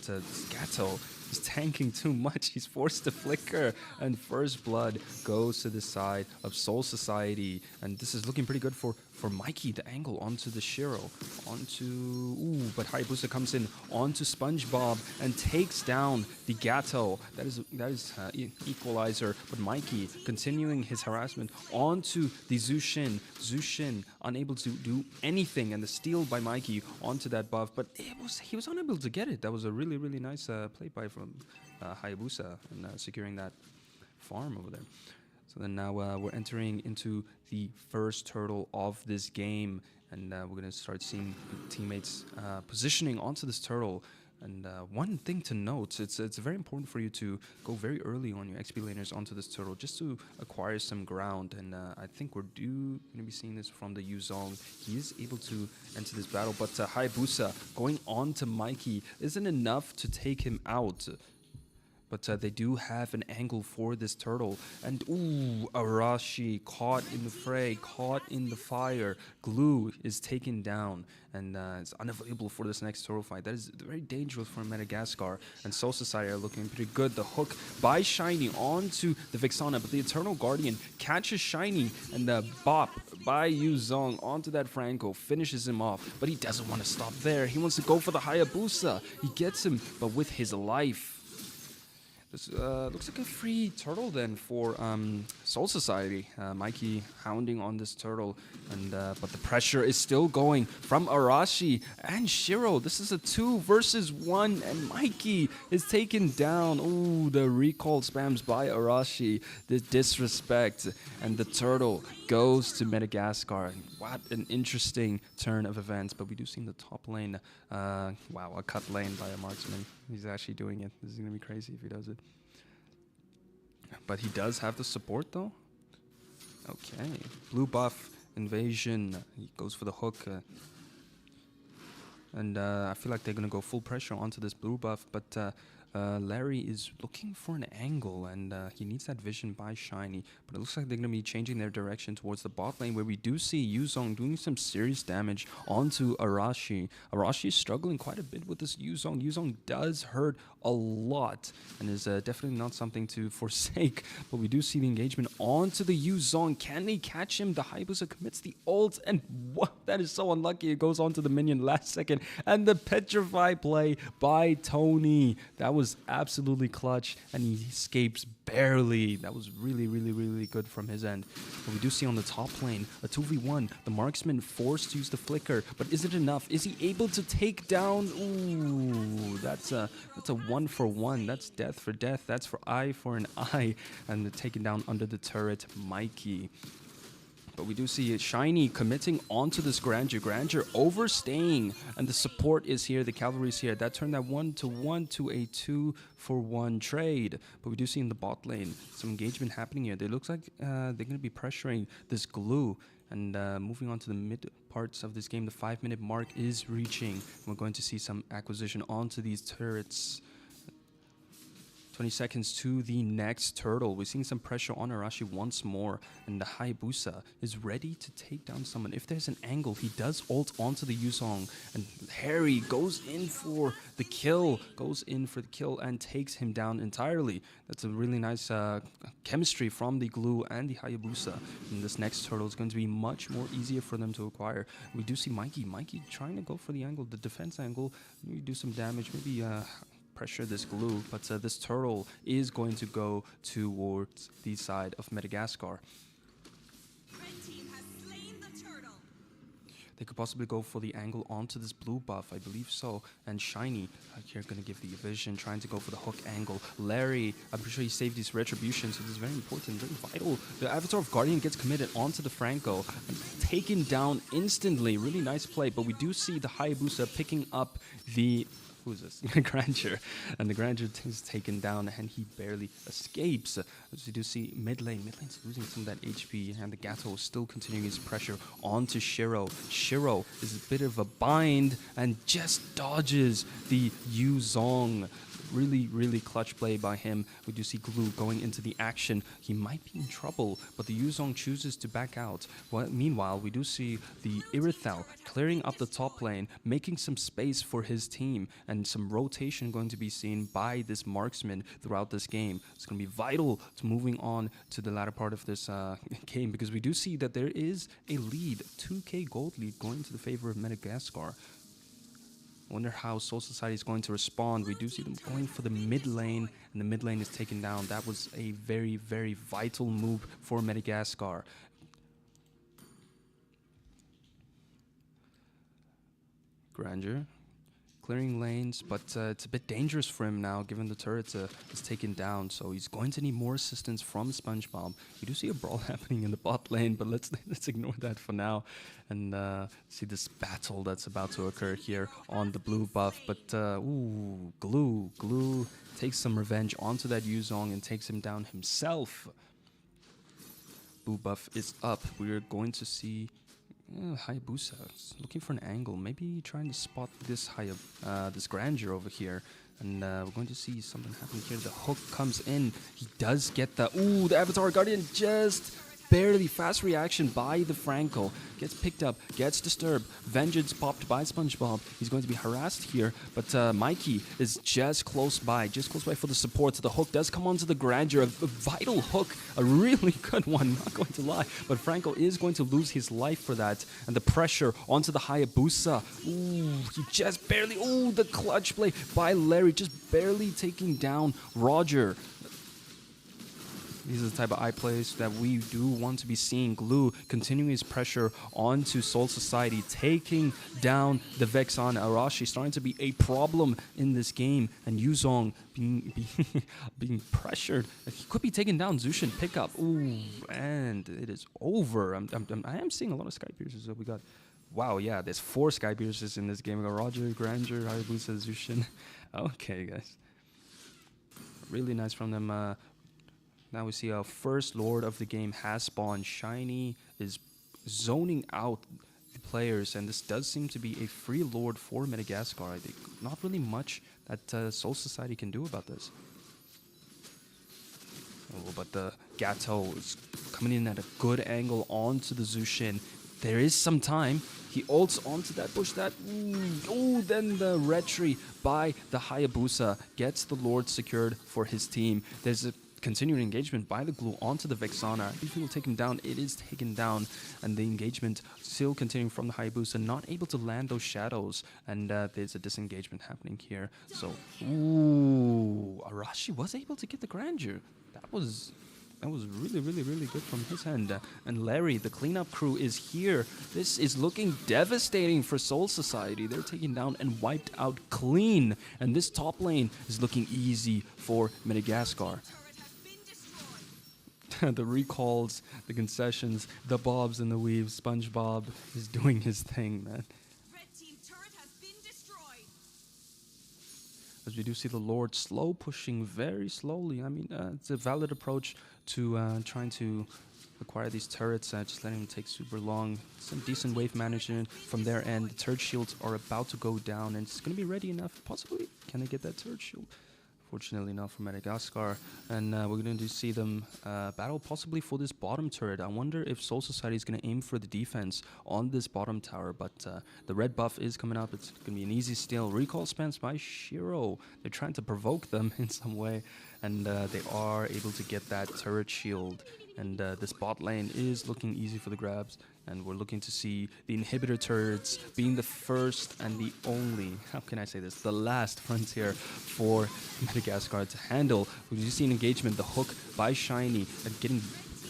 Gato is tanking too much. He's forced to flicker, and first blood goes to the side of Soul Society, and this is looking pretty good for Mikey. The angle onto the Shiro, but Hayabusa comes in onto SpongeBob and takes down the Gato. That is equalizer, but Mikey continuing his harassment onto the Zushin. Zushin unable to do anything, and the steal by Mikey onto that buff, but he was unable to get it. That was a really nice play by from Hayabusa and securing that farm over there. So then now we're entering into the first turtle of this game, and we're going to start seeing teammates positioning onto this turtle. And one thing to note, it's very important for you to go very early on your XP laners onto this turtle just to acquire some ground. And I think we're going to be seeing this from the Yuzong. He is able to enter this battle, but Hayabusa going on to Mikey isn't enough to take him out. But they do have an angle for this turtle. And ooh, Arashi caught in the fray, caught in the fire. Glue is taken down and it's unavailable for this next turtle fight. That is very dangerous for Metagaska. And Soul Society are looking pretty good. The hook by Shiny onto the Vexana, but the Eternal Guardian catches Shiny, and the bop by Yuzong onto that Franco finishes him off. But he doesn't want to stop there. He wants to go for the Hayabusa. He gets him, but with his life. This looks like a free turtle then for Soul Society. Mikey hounding on this turtle, and but the pressure is still going from Arashi and Shiro. This is a 2 versus 1, and Mikey is taken down. Ooh, the recall spams by Arashi. The disrespect, and the turtle goes to Metagaska. What an interesting turn of events. But we do see in the top lane, wow, a cut lane by a marksman. He's actually doing it. This is going to be crazy if he does it. But he does have the support, though. Okay. Blue buff, invasion. He goes for the hook. And I feel like they're going to go full pressure onto this blue buff. But Larry is looking for an angle, and he needs that vision by Shiny. But it looks like they're going to be changing their direction towards the bot lane, where we do see Yuzong doing some serious damage onto Arashi. Arashi is struggling quite a bit with this Yuzong. Yuzong does hurt a lot and is definitely not something to forsake. But we do see the engagement onto the Yuzong. Can they catch him? The Hayabusa commits the ult, and what? That is so unlucky. It goes onto the minion last second. And the Petrify play by Tony. That was absolutely clutch, and he escapes barely. That was really good from his end. But we do see on the top lane a 2v1. The marksman forced to use the flicker, but is it enough? Is he able to take down? Ooh, that's a 1-for-1. That's death for death. That's for eye for an eye, and taken down under the turret, Mikey. But we do see Shiny committing onto this Grandeur. Grandeur overstaying, and the support is here, the cavalry is here. That turned that 1-1 to a 2-for-1 trade. But we do see in the bot lane some engagement happening here. It looks like they're going to be pressuring this glue. And moving on to the mid parts of this game, the 5-minute mark is reaching. We're going to see some acquisition onto these turrets. 20 seconds to the next turtle. We're seeing some pressure on Arashi once more, and the Hayabusa is ready to take down someone. If there's an angle, he does ult onto the Yuzong, and Harry goes in for the kill, and takes him down entirely. That's a really nice chemistry from the glue and the Hayabusa. And this next turtle is going to be much more easier for them to acquire. We do see Mikey trying to go for the angle, the defense angle, maybe do some damage, maybe pressure this glue, but this turtle is going to go towards the side of Metagaska. They could possibly go for the angle onto this blue buff, I believe so. And Shiny here going to give the vision, trying to go for the hook angle. Larry, I'm pretty sure he saved his retribution, so this is very important, very vital. The Avatar of Guardian gets committed onto the Franco, and taken down instantly. Really nice play, but we do see the Hayabusa picking up the who's this? Grandeur. And the Grandeur is taken down and he barely escapes. As you do see mid lane's losing some of that HP, and the Gato is still continuing his pressure onto Shiro. Shiro is a bit of a bind and just dodges the Yuzong. Really clutch play by him. We do see Glue going into the action. He might be in trouble, but the Yuzong chooses to back out. Meanwhile, we do see the Irithel clearing up the top lane, making some space for his team, and some rotation going to be seen by this marksman throughout this game. It's going to be vital to moving on to the latter part of this game, because we do see that there is a lead, 2k gold lead going to the favor of Metagaska. Wonder how Soul Society is going to respond. We do see them going for the mid lane, and the mid lane is taken down. That was a very vital move for Metagaska. Grandeur clearing lanes, but it's a bit dangerous for him now, given the turret is taken down. So he's going to need more assistance from SpongeBob. We do see a brawl happening in the bot lane, but let's ignore that for now, and see this battle that's about to occur here on the blue buff. But ooh, Glue takes some revenge onto that Yuzong and takes him down himself. Blue buff is up. We're going to see Hayabusa looking for an angle, maybe trying to spot this this Grandeur over here, and we're going to see something happen here. The hook comes in. He does get the Avatar Guardian just barely. Fast reaction by the Franco. Gets picked up, gets disturbed. Vengeance popped by SpongeBob. He's going to be harassed here, but Mikey is just close by for the support. So the hook does come onto the Grandeur. A vital hook, a really good one, not going to lie. But Franco is going to lose his life for that. And the pressure onto the Hayabusa. Ooh, he just barely, the clutch play by Larry, just barely taking down Roger. These are the type of eye plays that we do want to be seeing. Glue continuing his pressure onto Soul Society, taking down the Vexana. Arashi starting to be a problem in this game, and Yuzong being pressured. He could be taking down Zushin pickup. Ooh, and it is over. I am seeing a lot of Sky Piercers that we got. Wow, yeah, there's 4 Sky Piercers in this game. We got Roger, Grandeur, Hayabusa, Zushin. Okay, guys. Really nice from them. Now we see our first Lord of the game has spawned. Shiny is zoning out the players, and this does seem to be a free Lord for Metagaska. I think not really much that Soul Society can do about this. Oh, but the Gato is coming in at a good angle onto the Zushin. There is some time. He ults onto that bush. Then the retry by the Hayabusa gets the Lord secured for his team. There's a continuing engagement by the Glue onto the Vexana. If he will take him down, it is taken down, and the engagement still continuing from the Hayabusa, not able to land those shadows, and there's a disengagement happening here. So, Arashi was able to get the Grandeur. That was really good from his end. And Larry, the cleanup crew, is here. This is looking devastating for Soul Society. They're taken down and wiped out clean, and this top lane is looking easy for Metagaska. the recalls, the concessions, the bobs and the weaves. SpongeBob is doing his thing, man. Red team turret has been destroyed. As we do see the Lord slow pushing very slowly. I mean, it's a valid approach to trying to acquire these turrets, just letting them take super long. Some decent wave management from their end. The turret shields are about to go down, and it's going to be ready enough. Possibly, can they get that turret shield? Fortunately not for Metagaska, and we're going to see them battle possibly for this bottom turret. I wonder if Soul Society is going to aim for the defense on this bottom tower, but the red buff is coming up. It's going to be an easy steal. Recall spams by Shiro. They're trying to provoke them in some way, and they are able to get that turret shield. And this bot lane is looking easy for the grabs. And we're looking to see the inhibitor turrets being the first and the only, how can I say this, the last frontier for Metagaska to handle. We do see an engagement, the hook by Shiny, and getting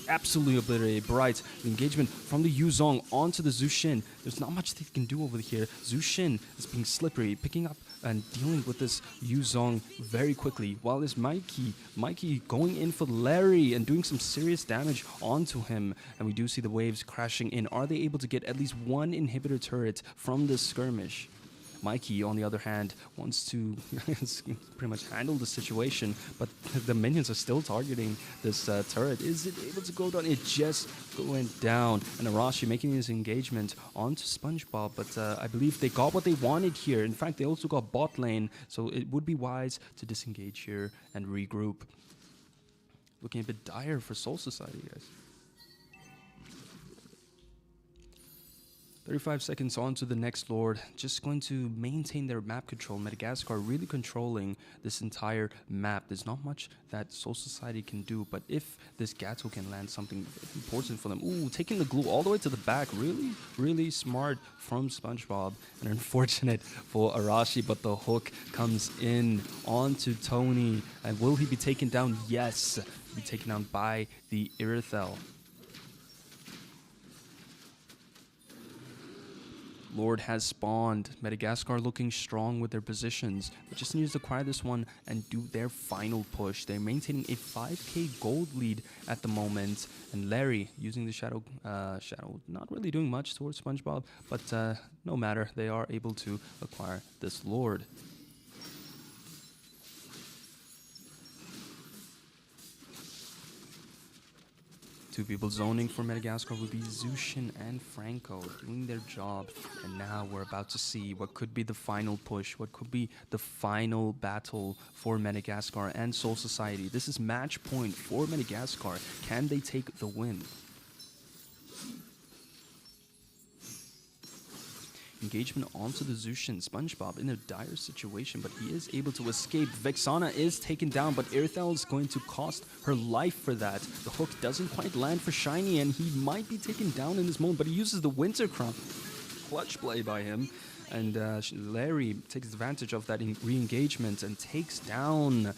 absolutely obliterated. Bright, the engagement from the Yuzong onto the Zushin. There's not much they can do over here. Zushin is being slippery, picking up and dealing with this Yuzong very quickly. While there's Mikey going in for Larry and doing some serious damage onto him. And we do see the waves crashing in. Are they able to get at least one inhibitor turret from this skirmish? Mikey, on the other hand, wants to pretty much handle the situation, but the minions are still targeting this turret. Is it able to go down? It just went down. And Arashi making his engagement onto SpongeBob, but I believe they got what they wanted here. In fact, they also got bot lane, so it would be wise to disengage here and regroup. Looking a bit dire for Soul Society, guys. 35 seconds on to the next Lord, just going to maintain their map control. Metagaska really controlling this entire map. There's not much that Soul Society can do, but if this Gato can land something important for them. Ooh, taking the glue all the way to the back. Really, really smart from SpongeBob. And unfortunate for Arashi, but the hook comes in onto Tony. And will he be taken down? Yes, he'll be taken down by the Irithel. Lord has spawned. Metagaska looking strong with their positions. They just need to acquire this one and do their final push. They're maintaining a 5k gold lead at the moment. And Larry using the Shadow, not really doing much towards SpongeBob, but no matter. They are able to acquire this Lord. Two people zoning for Metagaska would be Zushin and Franco doing their job. And now we're about to see what could be the final push, what could be the final battle for Metagaska and Soul Society. This is match point for Metagaska. Can they take the win? Engagement onto the Zushin. SpongeBob in a dire situation, but he is able to escape. Vexana is taken down, but Irithel is going to cost her life for that. The hook doesn't quite land for Shiny, and he might be taken down in this moment, but he uses the Winter Crown. Clutch play by him. And Larry takes advantage of that re-engagement and takes down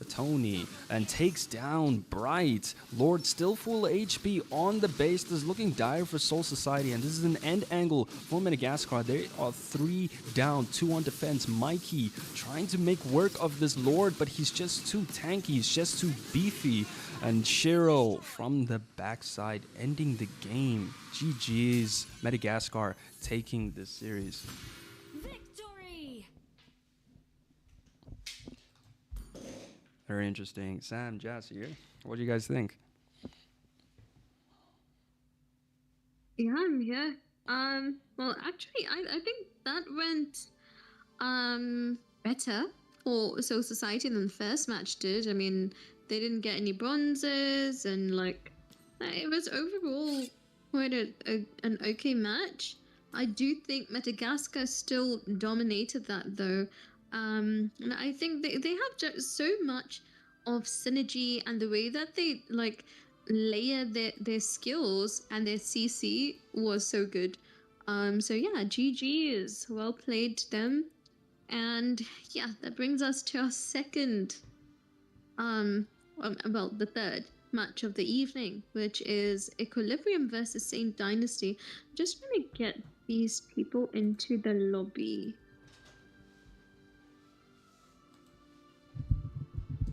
Tony and takes down Bright. Lord still full HP on the base. This is looking dire for Soul Society, and this is an end angle for Metagaska. They are 3 down, 2 on defense. Mikey trying to make work of this Lord, but he's just too tanky. He's just too beefy. And Shiro from the backside ending the game. GG's. Metagaska taking this series. Victory! Very interesting. Sam, Jazz here. What do you guys think? Yeah, I'm here. Well, actually, I think that went better for Soul Society than the first match did. I mean, they didn't get any bronzes, and like, it was overall quite an okay match. I do think Metagaska still dominated that though. And I think they have just so much of synergy, and the way that they like layer their skills and their CC was so good. So yeah, GG is well played to them. And yeah, that brings us to our second, well, the third match of the evening, which is Equilibrium versus Saint Dynasty. I'm just trying to get these people into the lobby.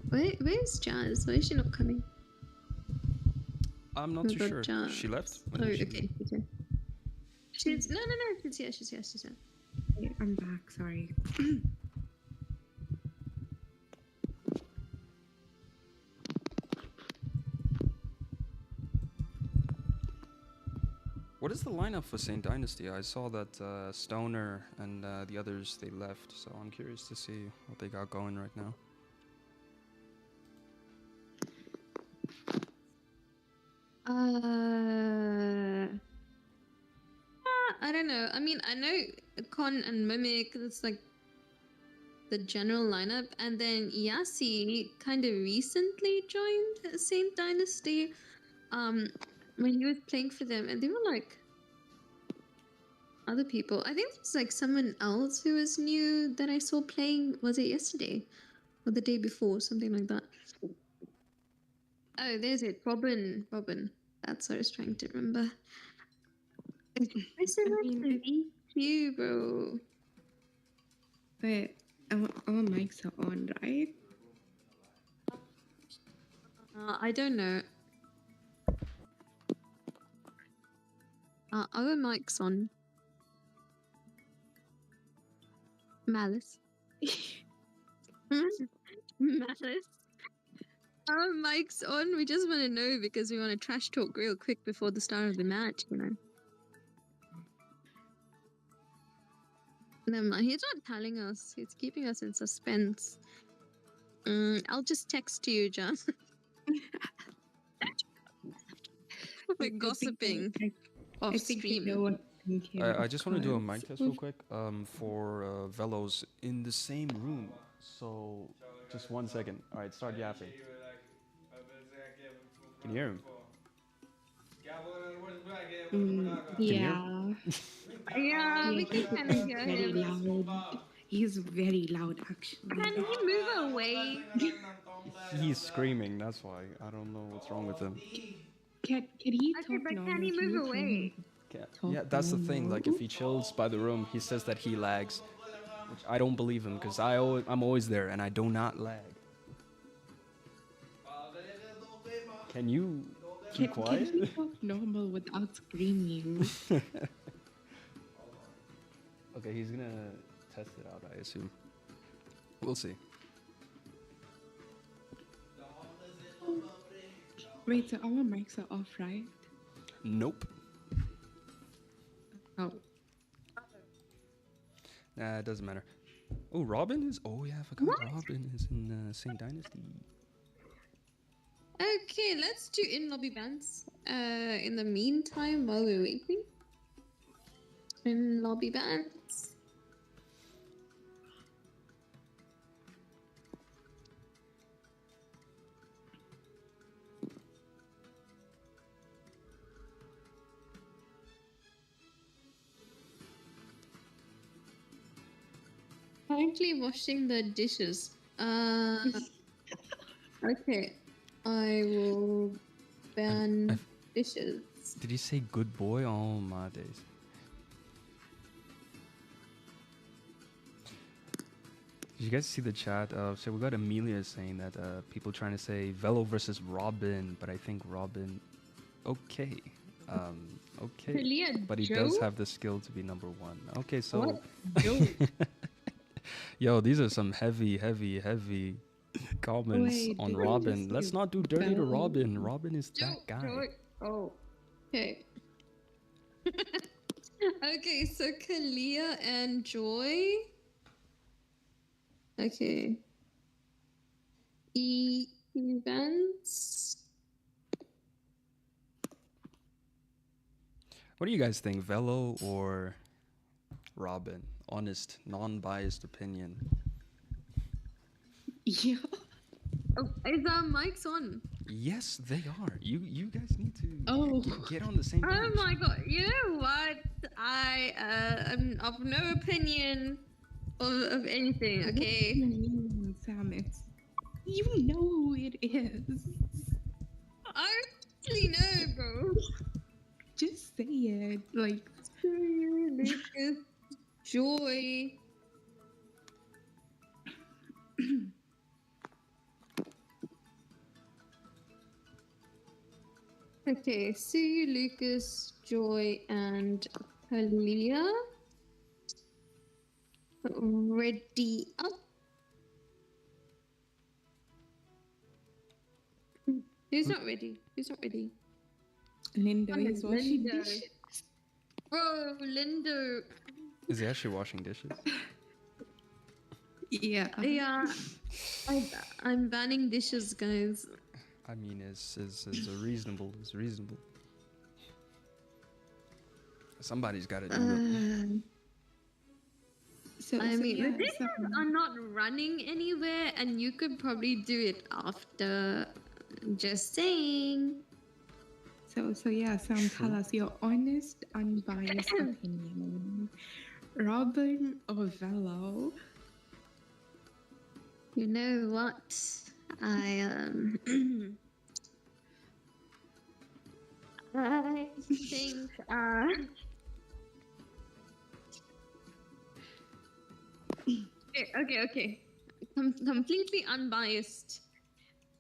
Where's Jazz? Why is she not coming? I'm not We've too got sure. She left? Oh, When did she okay. leave? Okay. She's no. She's here. She's here. She's here. Okay, I'm back. Sorry. What is the lineup for St. Dynasty? I saw that Stoner and the others, they left, so I'm curious to see what they got going right now. I don't know. I mean, I know Con and Mimic. That's like the general lineup, and then Yassi kind of recently joined Saint Dynasty. When he was playing for them, and they were like other people. I think there's like someone else who was new that I saw playing. Was it yesterday or the day before? Something like that. Oh, there's it. Robin. That's what I was trying to remember. I so nice to meet you, bro. But our mics are on, right? I don't know. Our mic's on. Malice. Malice. Our mic's on. We just want to know because we want to trash talk real quick before the start of the match, you know. Never mind. He's not telling us. He's keeping us in suspense. I'll just text you, John. We're gossiping off I think you stream. know what I'm thinking. I just want to do a mic test real Of quick for Velos in the same room. So, just 1 second. All right, start yapping. Can you hear him? Yeah. Yeah, we can kind of hear Very him. loud. He's very loud, actually. Can he move away? He's screaming, that's why. I don't know what's wrong with him. Can he Okay, talk but normal? can he you move tell away? him Yeah, that's the thing. Like, if he chills by the room, he says that he lags. Which I don't believe him, because I'm always there, and I do not lag. Can you keep quiet? Can he talk normal without screaming? Okay, he's gonna test it out, I assume. We'll see. Wait, so our mics are off, right? Nope. Oh. Nah, it doesn't matter. Oh, Robin is... Oh, yeah, I forgot What? Robin is in St. Dynasty. Okay, let's do in-lobby bans. In the meantime, while we're waiting. In-lobby bans. Currently washing the dishes. Okay. I will ban dishes. Did he say good boy? Oh, my days. Did you guys see the chat? So we got Amelia saying that people trying to say Velo versus Robin, but I think Robin... Okay. Okay. Amelia, But he Joe? does have the skill to be number one. Okay, so... What? Joe? Yo, these are some heavy comments Wait, on did you Robin. just Let's say not do dirty to Velo? Robin. Robin is that guy. Joe. Oh. Okay. Okay, so Kalia and Joy. Okay. Events. What do you guys think, Velo or Robin? Honest, non-biased opinion. Yeah. Oh, is our mics on? Yes, they are. You guys need to Oh. get on the same page. Oh my god! You know what? I am of no opinion of anything. Okay. What do you mean, Sam? You know who it is. I actually know, bro. Just say it. Like, Lucas, Joy. Okay, Sue, Lucas, Joy, and Kalia. Ready up. Who's not ready? Who's not ready? Lindo Oh, is washing Lindo. dishes. Bro, Lindo. Is he actually washing dishes? Yeah. Yeah, I'm banning dishes, guys. I mean, is reasonable. Is reasonable. Somebody's got to do it. I mean, the yeah, dishes are not running anywhere, and you could probably do it after. Just saying. So tell us your honest, unbiased opinion. Robin or Velo? You know what? I I think okay. Completely unbiased.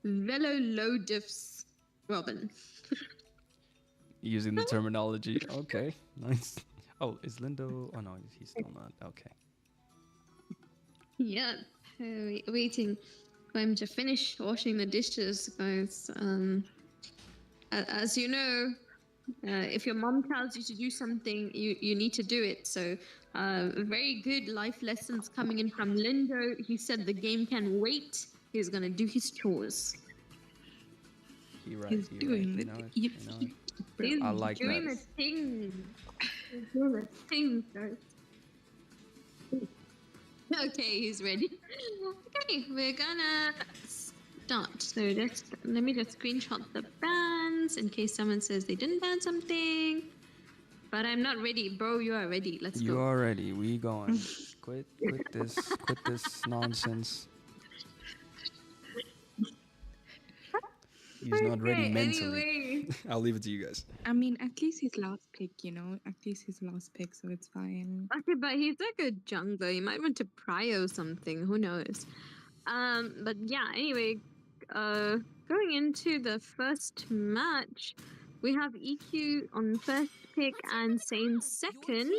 Velo low diffs Robin. Using the terminology. Okay, nice. Oh, is Lindo? Oh no, he's still not. Okay. Yeah, waiting for him to finish washing the dishes, guys. As you know, if your mom tells you to do something, you need to do it. So, very good life lessons coming in from Lindo. He said the game can wait. He's gonna do his chores. He's doing it. He's I like doing that. the thing. He's doing the thing, guys. Okay, he's ready. Okay, we're gonna start. So let me just screenshot the bans in case someone says they didn't ban something. But I'm not ready, bro. You are ready. Let's You go. are ready. We going. Quit this nonsense. He's not ready mentally. Anyway. I'll leave it to you guys. I mean, at least his last pick, At least his last pick, so it's fine. Okay, but he's like a jungler. He might want to prio something. Who knows? But yeah. Anyway, going into the first match, we have EQ on first pick and Sane second,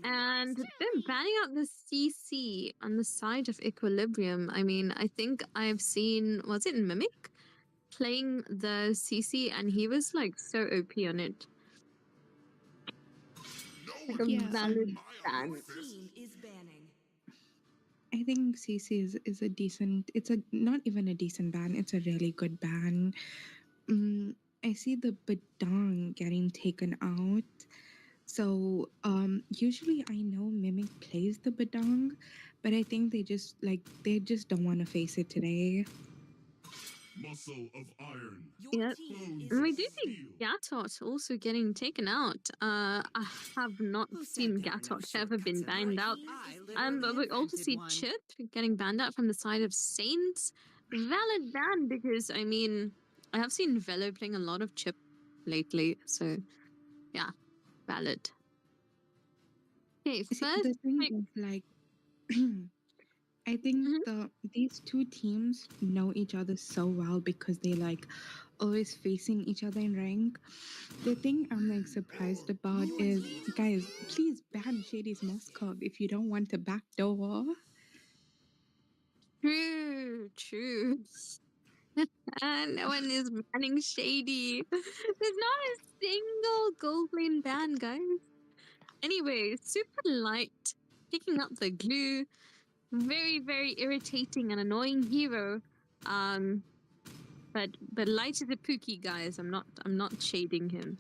and they're banning out the CC on the side of Equilibrium. I mean, I think I've seen, was it Mimic playing the CC, and he was like so OP on it. Like a valid ban. I think CC is a decent. It's a not even a decent ban. It's a really good ban. I see the Badang getting taken out. So usually I know Mimic plays the Badang, but I think they just don't want to face it today. Muscle of iron. Yep. And we do see Gatot also getting taken out. I have not seen Gatot ever been banned out. But we also see Chip getting banned out from the side of Saints. Valid ban because, I mean, I have seen Velo playing a lot of Chip lately. So, yeah, valid. Okay, See, first... the thing is, like, I think these two teams know each other so well because they like always facing each other in rank. The thing I'm like surprised about is, guys, please ban Shady's Moskov if you don't want to backdoor. True. No one is banning Shady. There's not a single gold lane ban, guys. Anyway, super light, picking up the glue. Very, very irritating and annoying hero. But light is a pookie, guys. I'm not shading him.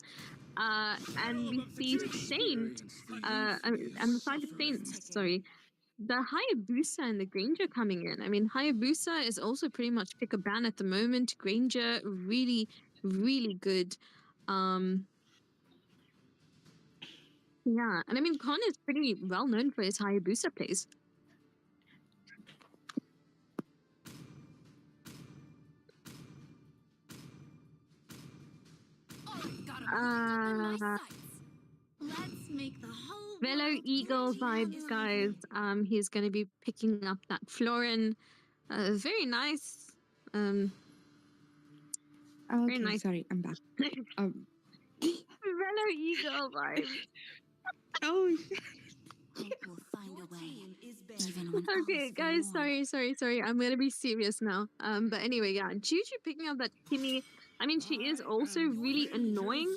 And we see Saint. On the side of Saint, sorry. The Hayabusa and the Granger coming in. I mean, Hayabusa is also pretty much pick a ban at the moment. Granger, really, really good. Yeah, and I mean, Con is pretty well known for his Hayabusa plays. Let's make the whole Velo world Eagle pretty vibes, guys. He's going to be picking up that Florin. Very nice. Very Okay, nice. sorry, I'm back. Um, Velo Eagle vibes. oh, Hope will find Your a way, team is banned. even when all Okay, is guys, forlorn. sorry. I'm gonna be serious now. But anyway, yeah, Juju picking up that Kimmy. I mean, she is also really annoying.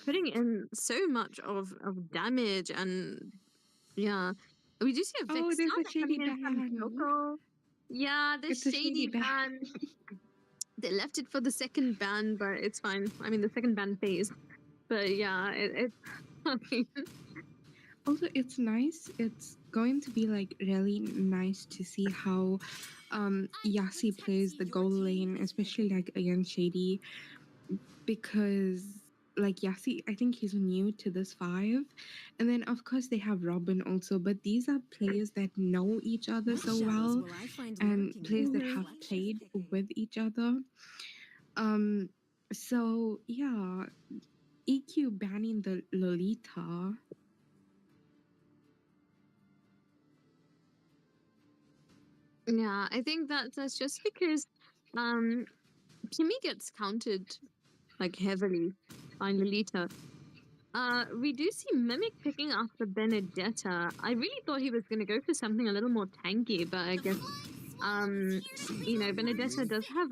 Putting in so much of damage, and yeah, we do see a oh, there's a Vexana shady coming in from ban. Kyoko. Yeah, the It's a shady shady ban. ban. They left it for the second ban, but it's fine. I mean, the second ban phase. But yeah, it's. I mean, Also, it's nice. It's going to be like really nice to see how Yasi plays the goal lane, especially like against Shady, because like Yasi, I think he's new to this five. And then of course they have Robin also, but these are players that know each other What so shadows well will I find and lurking players that within the Mhm. have flesh? played with each other. Um so yeah, EQ banning the Lolita. Yeah, I think that's just because um Kimmy gets counted like heavily by Lolita. We do see Mimic picking up the Benedetta. I really thought he was gonna go for something a little more tanky, but I guess Benedetta does have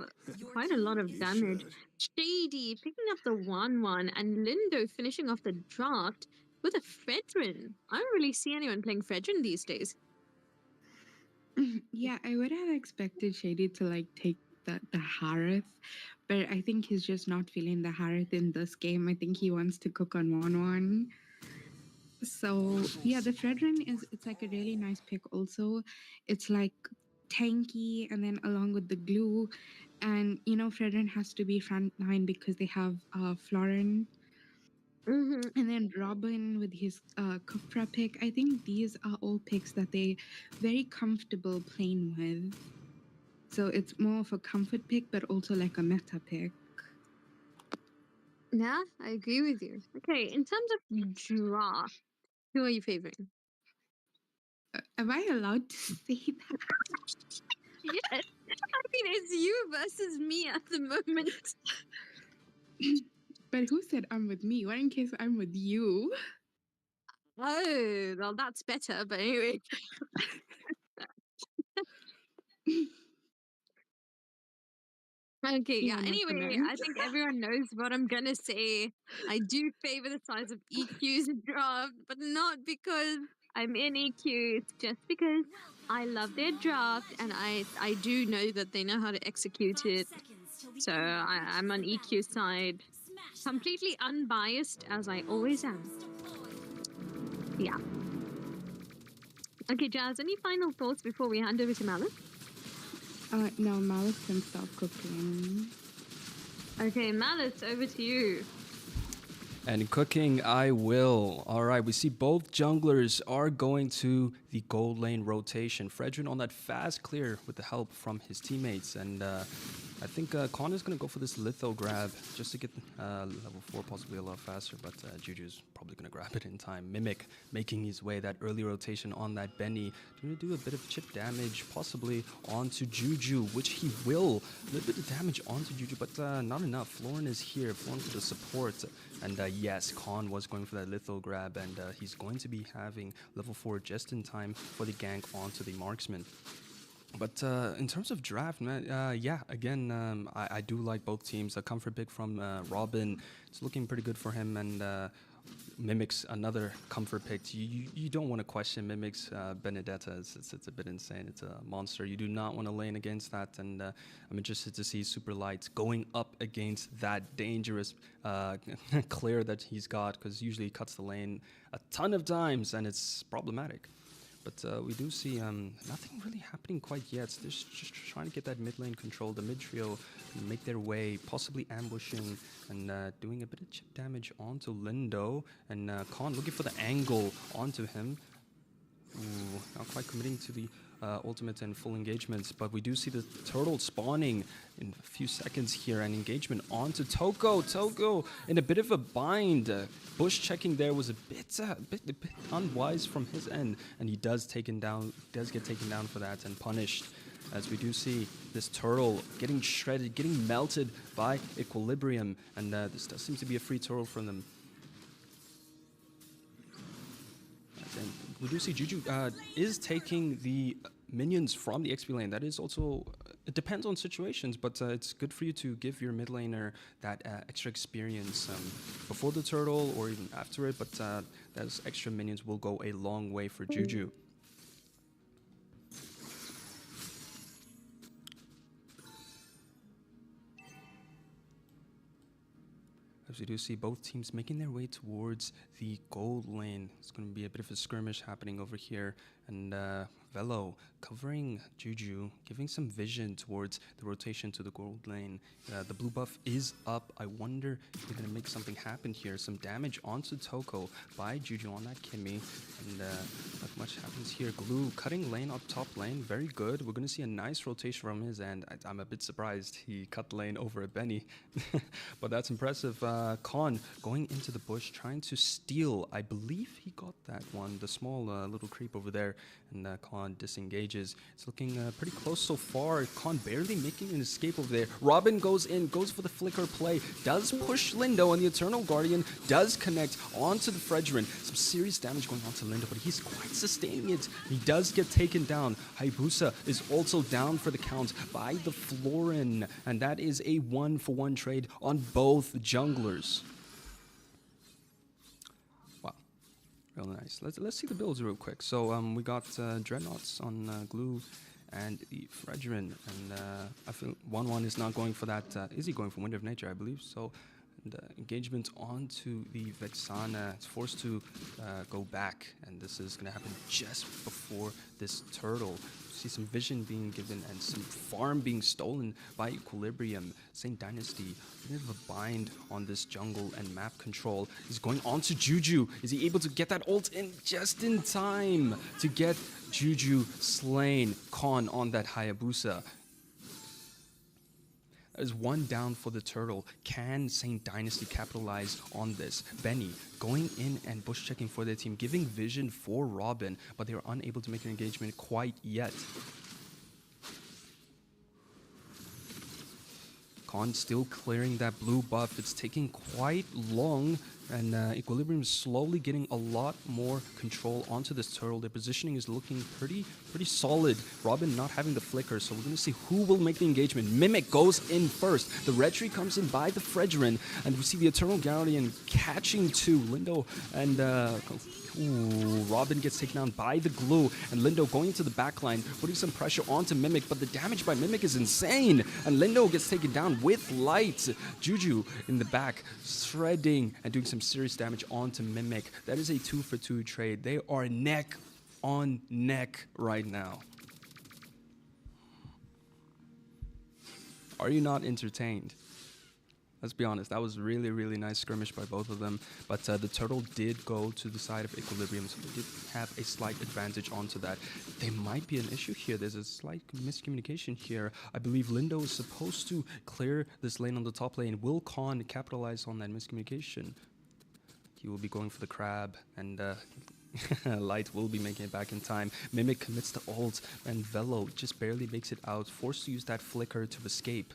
quite a lot of damage. Shady picking up the 1-1 and Lindo finishing off the draft with a Fredrin. I don't really see anyone playing Fredrin these days. Yeah, I would have expected Shady to like take the Harith, but I think he's just not feeling the Harith in this game. I think he wants to cook on 1-1. So yeah, the Fredrin is it's like a really nice pick also. It's like tanky and then along with the glue. And Fredrin has to be frontline because they have Florin Mm-hmm. and then Robin with his Kufra pick. I think these are all picks that they very comfortable playing with. So it's more of a comfort pick, but also like a meta pick. Yeah, I agree with you. Okay, in terms of draft, who are you favoring? Am I allowed to say that? Yes. I mean, it's you versus me at the moment. But who said I'm with me? What in case I'm with you? Oh, well, that's better. But anyway. Okay, yeah. Yeah, not Anyway, tonight. I think everyone knows what I'm gonna say. I do favor the size of EQ's draft, but not because I'm in EQ. It's just because I love their draft, and I do know that they know how to execute it. So I'm on EQ side, completely unbiased as I always am. Yeah. Okay, Jazz. Any final thoughts before we hand over to Malice? No, Malice can stop cooking. Okay, Malice, over to you. And cooking, I will. All right, we see both junglers are going to the gold lane rotation. Fredrin on that fast clear with the help from his teammates. And I think Con is going to go for this litho grab just to get level 4 possibly a lot faster. But Juju's probably going to grab it in time. Mimic making his way that early rotation on that Benny. Going to do a bit of chip damage possibly onto Juju, which he will. A little bit of damage onto Juju, but not enough. Florin is here. Florin for the support. And yes, Khan was going for that litho grab, and he's going to be having level 4 just in time for the gank onto the marksman. But in terms of draft, man, yeah, again, I do like both teams. A comfort pick from Robin, it's looking pretty good for him, and Mimics another comfort pick. You don't want to question Mimics. Benedetta, it's a bit insane. It's a monster. You do not want to lane against that, and I'm interested to see Super Lights going up against that dangerous clear that he's got, because usually he cuts the lane a ton of times, and it's problematic. But we do see nothing really happening quite yet. They're just trying to get that mid lane control. The mid trio can make their way, possibly ambushing and doing a bit of chip damage onto Lindo. And Khan looking for the angle onto him. Ooh, not quite committing to the ultimate and full engagements, but we do see the turtle spawning in a few seconds here, and engagement onto Toko. Toko in a bit of a bind. Bush checking there was a bit unwise from his end, and he does get taken down for that and punished. as we do see this turtle getting shredded, getting melted by Equilibrium, and this does seem to be a free turtle from them. And we do see Juju is taking the minions from the XP lane. That is also, it depends on situations, but it's good for you to give your mid laner that extra experience before the turtle or even after it, but those extra minions will go a long way for Juju. As we do see both teams making their way towards the gold lane. It's going to be a bit of a skirmish happening over here. And Velo covering Juju, giving some vision towards the rotation to the gold lane. The blue buff is up. I wonder if they're going to make something happen here. Some damage onto Toko by Juju on that Kimmy. And not much happens here. Glue cutting lane up top lane. Very good. We're going to see a nice rotation from his end. I'm a bit surprised he cut lane over a Benny. But that's impressive. Khan going into the bush, trying to steal. I believe he got that one. The small little creep over there. And Khan disengages. It's looking pretty close so far. Khan barely making an escape over there. Robin goes in, goes for the flicker play. Does push Lindo, and the Eternal Guardian does connect onto the Fredrin. Some serious damage going on to Lindo, but he's quite sustaining it. He does get taken down. Hayabusa is also down for the count by the Florin. And that is a 1-for-1 trade on both junglers. Real nice. Let's see the builds real quick. So we got Dreadnoughts on Glue and the Fredrin, and I feel 1-1 is not going for that. Is he going for Wind of Nature? I believe so. And engagement onto the Vexana. It's forced to go back, and this is going to happen just before this turtle. See some vision being given and some farm being stolen by Equilibrium. St. Dynasty, a bit of a bind on this jungle and map control. He's going on to Juju. Is he able to get that ult in just in time to get Juju slain? Khan on that Hayabusa. There's one down for the turtle. Can St. Dynasty capitalize on this? Benny going in and bush checking for their team, giving vision for Robin, but they are unable to make an engagement quite yet. Khan still clearing that blue buff. It's taking quite long, and Equilibrium is slowly getting a lot more control onto this turtle. Their positioning is looking pretty solid. Robin not having the flicker, so we're going to see who will make the engagement. Mimic goes in first. The red tree comes in by the Fredrin, and we see the Eternal Guardian catching two. Lindo and Robin gets taken down by the glue, and Lindo going into the backline, putting some pressure onto Mimic, but the damage by Mimic is insane, and Lindo gets taken down with light. Juju in the back, shredding and doing some serious damage onto Mimic. That is a 2-for-2 trade. They are neck on neck right now. Are you not entertained? Let's be honest, that was really nice skirmish by both of them, but the turtle did go to the side of Equilibrium, so they did have a slight advantage onto that. There might be an issue here. There's a slight miscommunication here. I believe Lindo is supposed to clear this lane on the top lane. Will Khan capitalize on that miscommunication? He will be going for the crab, and Light will be making it back in time. Mimic commits the ult, and Velo just barely makes it out, forced to use that flicker to escape.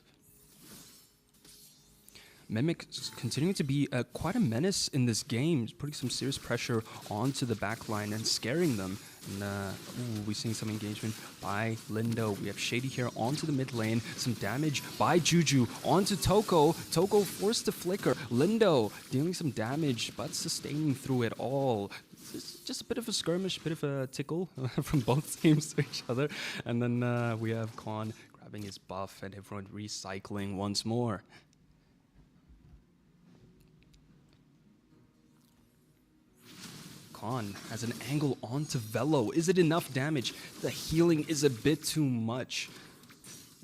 Mimic continuing to be quite a menace in this game, putting some serious pressure onto the backline and scaring them. And we're seeing some engagement by Lindo. We have Shady here onto the mid lane. Some damage by Juju onto Toko. Toko forced to flicker. Lindo dealing some damage, but sustaining through it all. It's just a bit of a skirmish, a bit of a tickle from both teams to each other. And then we have Khan grabbing his buff and everyone recycling once more. Khan has an angle onto Velo. Is it enough damage? The healing is a bit too much.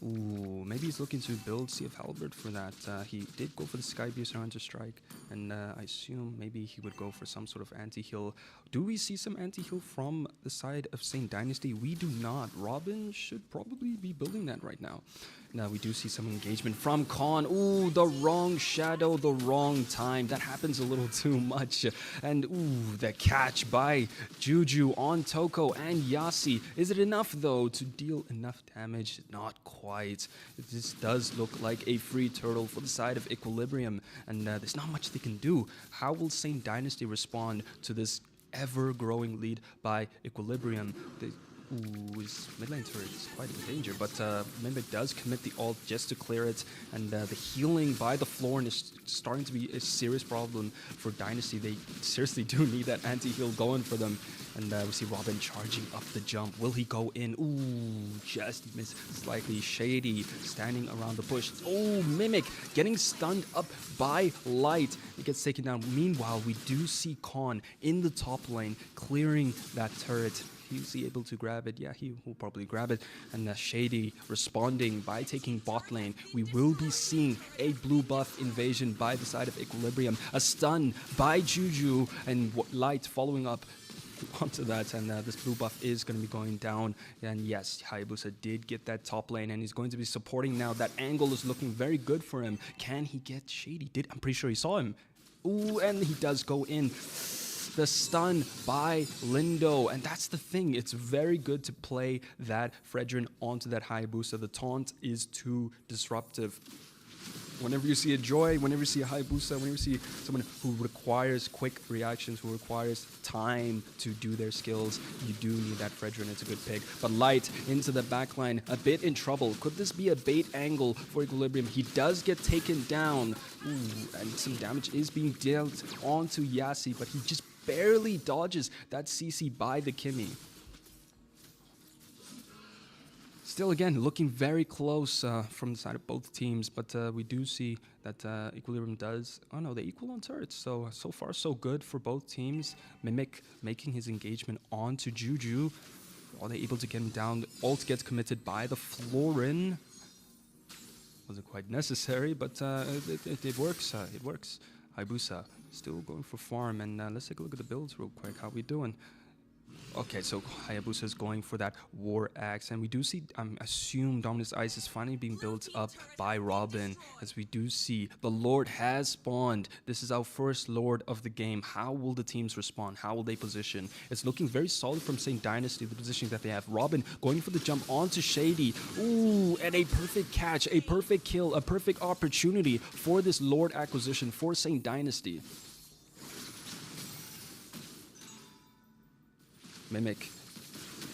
Ooh, maybe he's looking to build Sea of Halberd for that. He did go for the Sky Piercer Hunter Strike, and I assume maybe he would go for some sort of anti-heal. Do we see some anti-heal from the side of St. Dynasty? We do not. Robin should probably be building that right now. Now we do see some engagement from Khan. Ooh, the wrong shadow, the wrong time. That happens a little too much. And ooh, the catch by Juju on Toko and Yasi. Is it enough though to deal enough damage? Not quite. This does look like a free turtle for the side of Equilibrium. And there's not much they can do. How will Saint Dynasty respond to this ever-growing lead by Equilibrium? Ooh, his mid lane turret is quite in danger, but Mimic does commit the ult just to clear it, and the healing by the Florin is starting to be a serious problem for Dynasty. They seriously do need that anti-heal going for them, and we see Robin charging up the jump. Will he go in? Ooh, just missed slightly. Shady standing around the bush. Oh, Mimic getting stunned up by Light. It gets taken down. Meanwhile, we do see Khan in the top lane clearing that turret. Is he able to grab it? Yeah, he will probably grab it. And Shady responding by taking bot lane. We will be seeing a blue buff invasion by the side of Equilibrium. A stun by Juju, and Light following up onto that, and this blue buff is going to be going down. And yes, Hayabusa did get that top lane, and he's going to be supporting now. That angle is looking very good for him. Can he get Shady? I'm pretty sure he saw him. Ooh, and he does go in. The stun by Lindo, and that's the thing. It's very good to play that Fredrin onto that Hayabusa. The taunt is too disruptive. Whenever you see a Joy, whenever you see a Hayabusa, whenever you see someone who requires quick reactions, who requires time to do their skills, you do need that Fredrin. It's a good pick. But Light into the backline, a bit in trouble. Could this be a bait angle for Equilibrium? He does get taken down. Ooh, and some damage is being dealt onto Yasi, but he just barely dodges that CC by the Kimmy. Still, again, looking very close from the side of both teams, but we do see that Equilibrium does... Oh no, they equal on turrets, so far so good for both teams. Mimic making his engagement onto Juju. Are they able to get him down? The ult gets committed by the Florin. Wasn't quite necessary, but it works. It works. Hayabusa still going for farm, and let's take a look at the builds real quick. How we doing? Okay, so Hayabusa is going for that War Axe, and we do see, assume Dominus Ice is finally being built up by Robin, as we do see the Lord has spawned. This is our first Lord of the game. How will the teams respond? How will they position? It's looking very solid from Saint Dynasty, the positioning that they have. Robin going for the jump onto Shady. Ooh, and a perfect catch, a perfect kill, a perfect opportunity for this Lord acquisition for Saint Dynasty. Mimic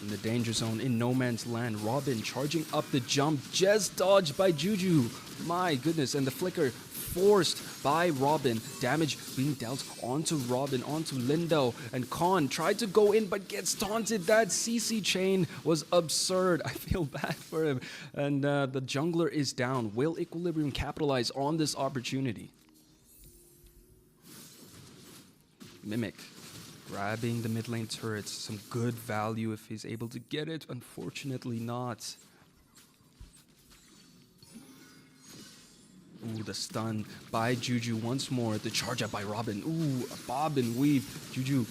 in the danger zone in no man's land. Robin charging up the jump, just dodged by Juju. My goodness, and the flicker forced by Robin. Damage being dealt onto Robin, onto Lindo, and Khan tried to go in but gets taunted. That CC chain was absurd. I feel bad for him. And the jungler is down. Will Equilibrium capitalize on this opportunity? Mimic grabbing the mid lane turrets, some good value if he's able to get it. Unfortunately not. Ooh, the stun by Juju once more. The charge up by Robin. Ooh, a bob and weave. Juju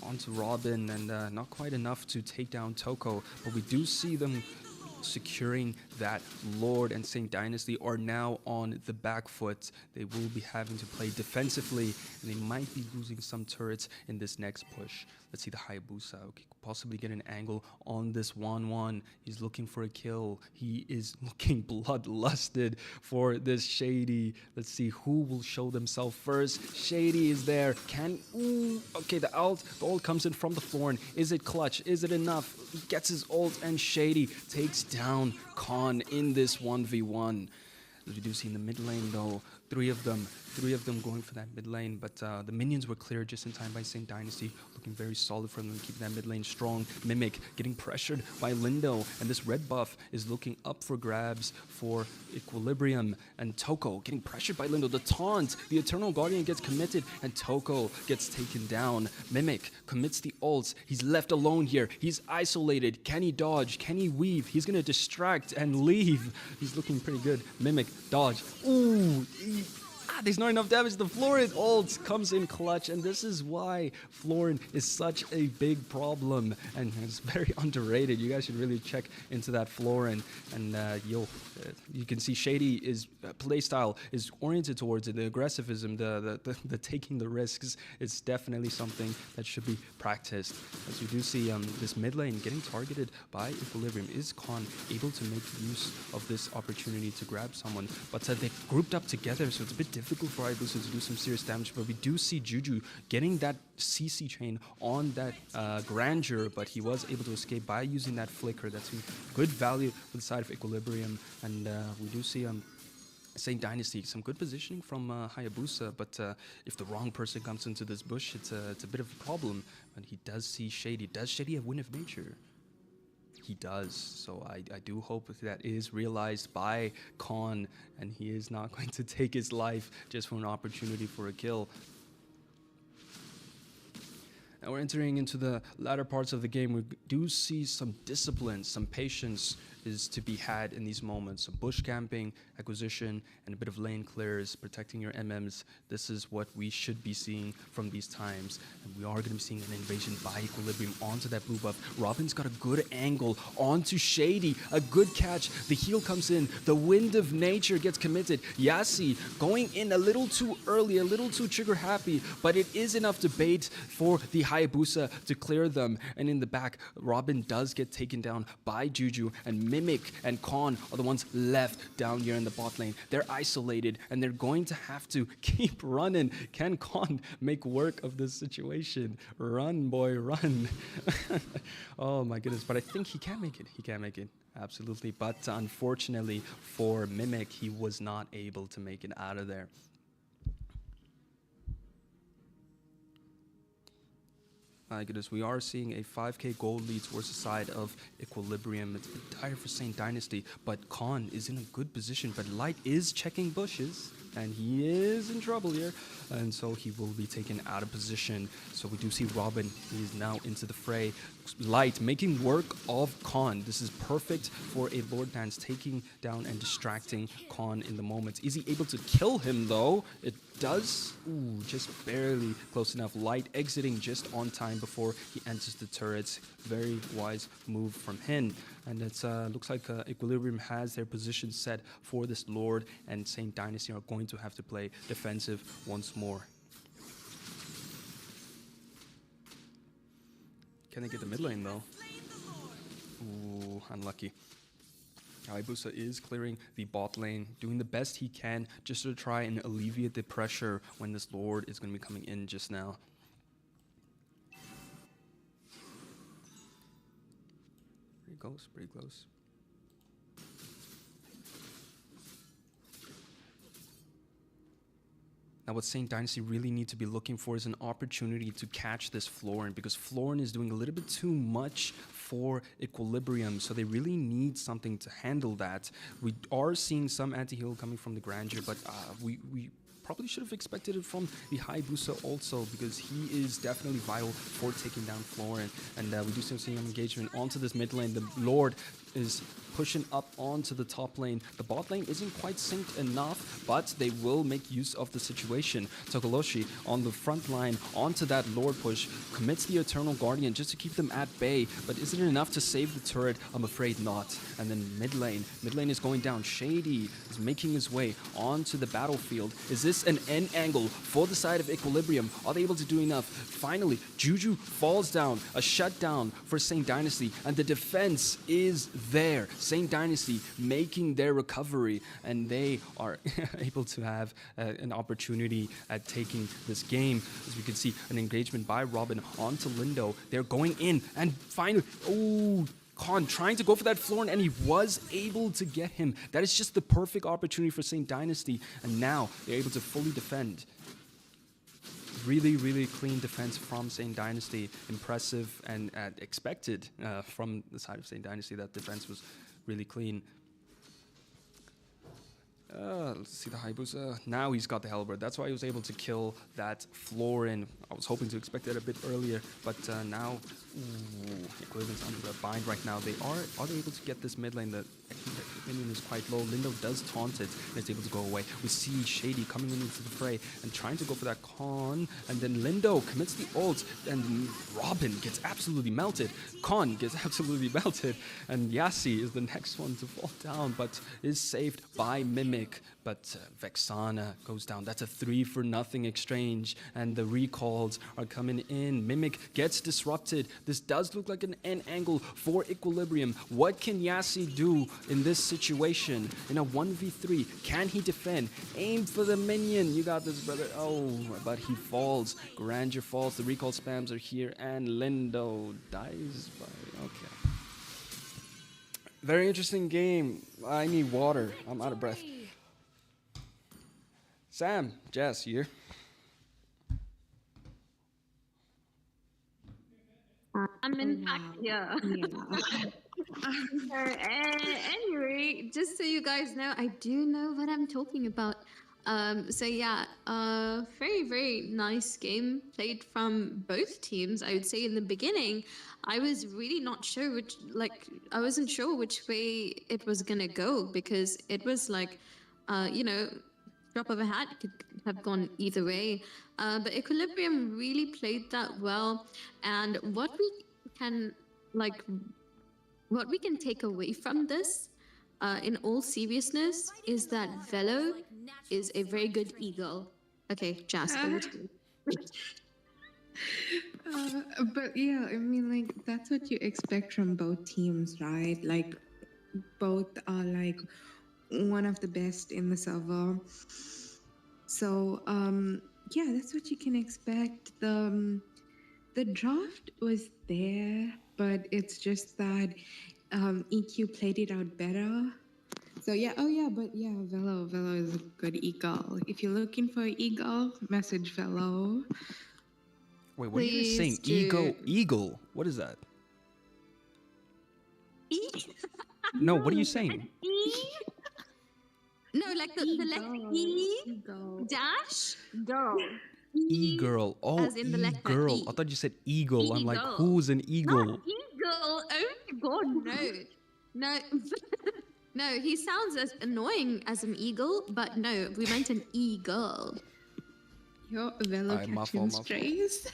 onto Robin, and not quite enough to take down Toko. But we do see them securing that Lord, and Saint Dynasty are now on the back foot. They will be having to play defensively, and they might be losing some turrets in this next push. Let's see the Hayabusa. Okay, possibly get an angle on this 1-1. He's looking for a kill. He is looking bloodlusted for this Shady. Let's see who will show themselves first. Shady is there. Ooh, okay, the ult comes in from the Florin. Is it clutch? Is it enough? He gets his ult, and Shady takes down Khan in this 1v1. As we do see in the mid lane though, three of them going for that mid lane, but the minions were cleared just in time by Saint Dynasty, looking very solid for them, keeping that mid lane strong. Mimic getting pressured by Lindo, and this red buff is looking up for grabs for Equilibrium, and Toko getting pressured by Lindo. The taunt, the Eternal Guardian gets committed, and Toko gets taken down. Mimic commits the ults. He's left alone here. He's isolated. Can he dodge? Can he weave? He's gonna distract and leave. He's looking pretty good. Mimic, dodge. Ooh, there's not enough damage. The Florin ult comes in clutch, and this is why Florin is such a big problem, and it's very underrated. You guys should really check into that Florin. And you can see Shady is playstyle is oriented towards it. The aggressivism, the taking the risks is definitely something that should be practiced. As we do see this mid lane getting targeted by Equilibrium. Is Khan able to make use of this opportunity to grab someone? But they grouped up together, so it's a bit difficult for Hayabusa to do some serious damage. But we do see Juju getting that CC chain on that Grandeur, but he was able to escape by using that flicker. That's good value for the side of Equilibrium. And we do see Saint Dynasty, some good positioning from Hayabusa, but if the wrong person comes into this bush, it's a bit of a problem. And he does see Shady. Does Shady have Wind of Nature? He does, so I do hope that is realized by Khan, and he is not going to take his life just for an opportunity for a kill. Now we're entering into the latter parts of the game. We do see some discipline, some patience is to be had in these moments. Some bush camping, acquisition, and a bit of lane clears, protecting your MMs. This is what we should be seeing from these times. And we are going to be seeing an invasion by Equilibrium onto that blue buff. Robin's got a good angle onto Shady. A good catch. The heal comes in. The Wind of Nature gets committed. Yassi going in a little too early, a little too trigger happy, but it is enough to bait for the Hayabusa to clear them. And in the back, Robin does get taken down by Juju, and Mimic and Khan are the ones left down here in the bot lane. They're isolated, and they're going to have to keep running. Can Khan make work of this situation? Run, boy, run. Oh my goodness, but I think he can make it. He can make it, absolutely. But unfortunately for Mimic, he was not able to make it out of there. My goodness, we are seeing a 5k gold lead towards the side of Equilibrium. It's a bit dire for Saint Dynasty, but Khan is in a good position. But Light is checking bushes, and he is in trouble here. And so he will be taken out of position. So we do see Robin. He is now into the fray. Light making work of Khan. This is perfect for a Lord Dance, taking down and distracting Khan in the moment. Is he able to kill him though? It does. Ooh, just barely close enough. Light exiting just on time before he enters the turrets. Very wise move from him. And it looks like Equilibrium has their position set for this Lord, and Saint Dynasty are going to have to play defensive once more. Can they get the mid lane though? Ooh, unlucky. Hayabusa is clearing the bot lane, doing the best he can just to try and alleviate the pressure when this Lord is going to be coming in just now. Pretty close, pretty close. Now what Saint Dynasty really need to be looking for is an opportunity to catch this Florin, because Florin is doing a little bit too much for Equilibrium, so they really need something to handle that. We are seeing some anti-heal coming from the Grandeur, but we probably should have expected it from the Hayabusa also, because he is definitely vital for taking down Florin. And we do still see him engagement onto this mid lane. The Lord is pushing up onto the top lane. The bot lane isn't quite synced enough, but they will make use of the situation. Tokoloshi on the front line onto that Lord push, commits the Eternal Guardian just to keep them at bay, but is it enough to save the turret? I'm afraid not. And then mid lane is going down. Shady is making his way onto the battlefield. Is this an end angle for the side of Equilibrium? Are they able to do enough? Finally, Juju falls down. A shutdown for Saint Dynasty, and the defense is there. Saint Dynasty making their recovery, and they are able to have an opportunity at taking this game. As we can see, an engagement by Robin onto Lindo. They're going in, and finally, oh, Khan trying to go for that Florin, and he was able to get him. That is just the perfect opportunity for Saint Dynasty, and now they're able to fully defend. Really, really clean defense from Saint Dynasty. Impressive and expected from the side of Saint Dynasty. That defense was really clean. Let's see the Hayabusa. Now he's got the Halberd. That's why he was able to kill that Florin. I was hoping to expect that a bit earlier, but now Equilibrium's under the bind right now. Are they able to get this mid lane? I think minion is quite low. Lindo does taunt it and it's able to go away. We see Shady coming into the fray and trying to go for that con. And then Lindo commits the ult and Robin gets absolutely melted. Con gets absolutely melted. And Yassi is the next one to fall down but is saved by Mimic. But Vexana goes down. That's a 3-for-0 exchange. And the recalls are coming in. Mimic gets disrupted. This does look like an end angle for Equilibrium. What can Yassi do in this situation? In a 1v3, can he defend? Aim for the minion. You got this, brother. Oh, but he falls. Grandeur falls. The recall spams are here. And Lindo dies by... Okay. Very interesting game. I need water. I'm out of breath. Sam, Jess, you here? I'm in fact here. Yeah. Anyway, just so you guys know, I do know what I'm talking about. So yeah, very, very nice game played from both teams. I would say in the beginning, I was really not sure I wasn't sure which way it was gonna go because it was like, drop of a hat could have gone either way. But Equilibrium really played that well, and can like what we can take away from this, in all seriousness, is that Velo is a very good eagle. Okay, Jas, over to you. But yeah, I mean, like, that's what you expect from both teams, right? Like, both are like one of the best in the server. So, yeah, that's what you can expect. The draft was there, but it's just that EQ played it out better. So yeah, Velo is a good eagle. If you're looking for an eagle, message Velo. Wait, what are you guys saying? Please Eagle? What is that? E? No, what are you saying? E? No, like the letter E Eagle. dash girl. E-girl. Oh, As in the letter E-girl. E. I thought you said eagle. I'm like, Eagle. who's an eagle? Not eagle. Oh God, no. No. No, he sounds as annoying as an eagle, but no, we meant an e-girl. Your Velo Alright, my catching fault. strays.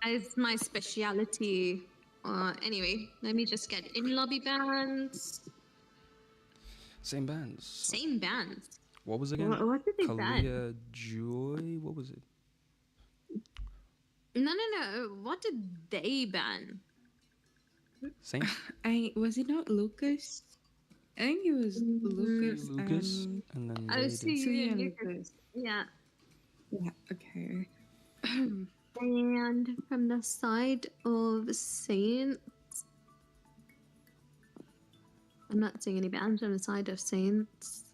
It's my speciality. Anyway, let me just get in lobby bands. Same bands. Same bands. What was it again? What did they ban? Kalia Joy? What was it? No. What did they ban? Same? Was it not Lucas? I think it was Lucas. Lucas? And then Oh, they see did. you, Suya and Lucas. Lucas. Yeah. Yeah, okay. And from the side of Saints, I'm not seeing any bands on the side of Saints.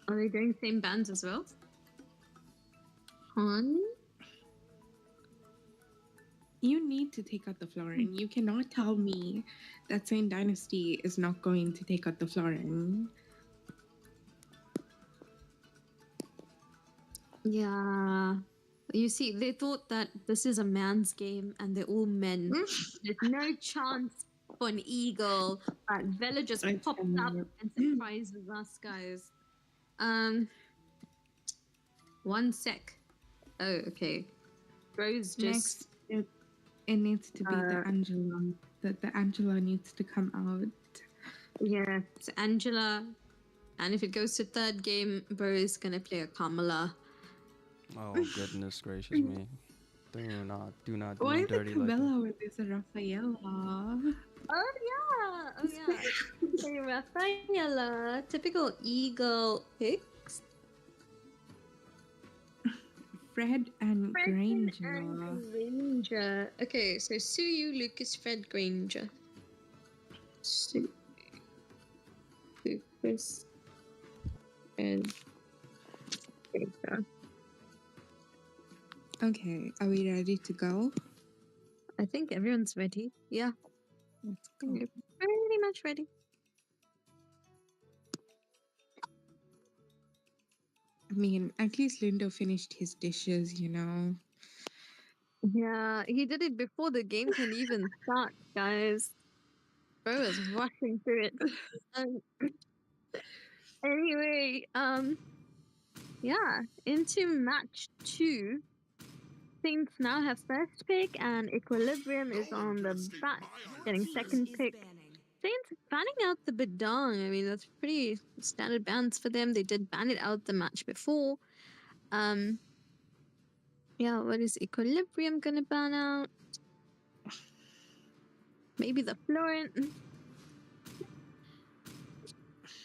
Are they doing same bands as well? On? You need to take out the Florin. You cannot tell me that Saint Dynasty is not going to take out the Florin. Yeah. You see, they thought that this is a man's game and they're all men. There's no chance for an eagle. But Vela just I pops know. up and surprises us, guys. 1 sec. Oh, okay. Rose just... Next, it needs to be the Angela. The Angela needs to come out. Yeah, it's Angela. And if it goes to third game, Bro is gonna play a Kamala. Oh, goodness gracious me. Do not do Why me is dirty it like that. Cabela with this Rafaela? Oh yeah. Okay, Rafaela. Typical eagle picks. Fred and Granger. And Granger. Okay, so Suyu, Lucas, Fred, Granger. Suyu, Lucas, and Granger. Okay, are we ready to go? I think everyone's ready. Yeah, Let's go. we're pretty much ready. I mean, at least Lindo finished his dishes, you know. Yeah, he did it before the game can even start, guys. Bro is rushing through it. Um, anyway, yeah, into match 2. Saints now have first pick, and Equilibrium is on the back, getting second pick. Saints banning out the Bedong. I mean, that's pretty standard bans for them. They did ban it out the match before. Yeah, what is Equilibrium gonna ban out? Maybe the Florent.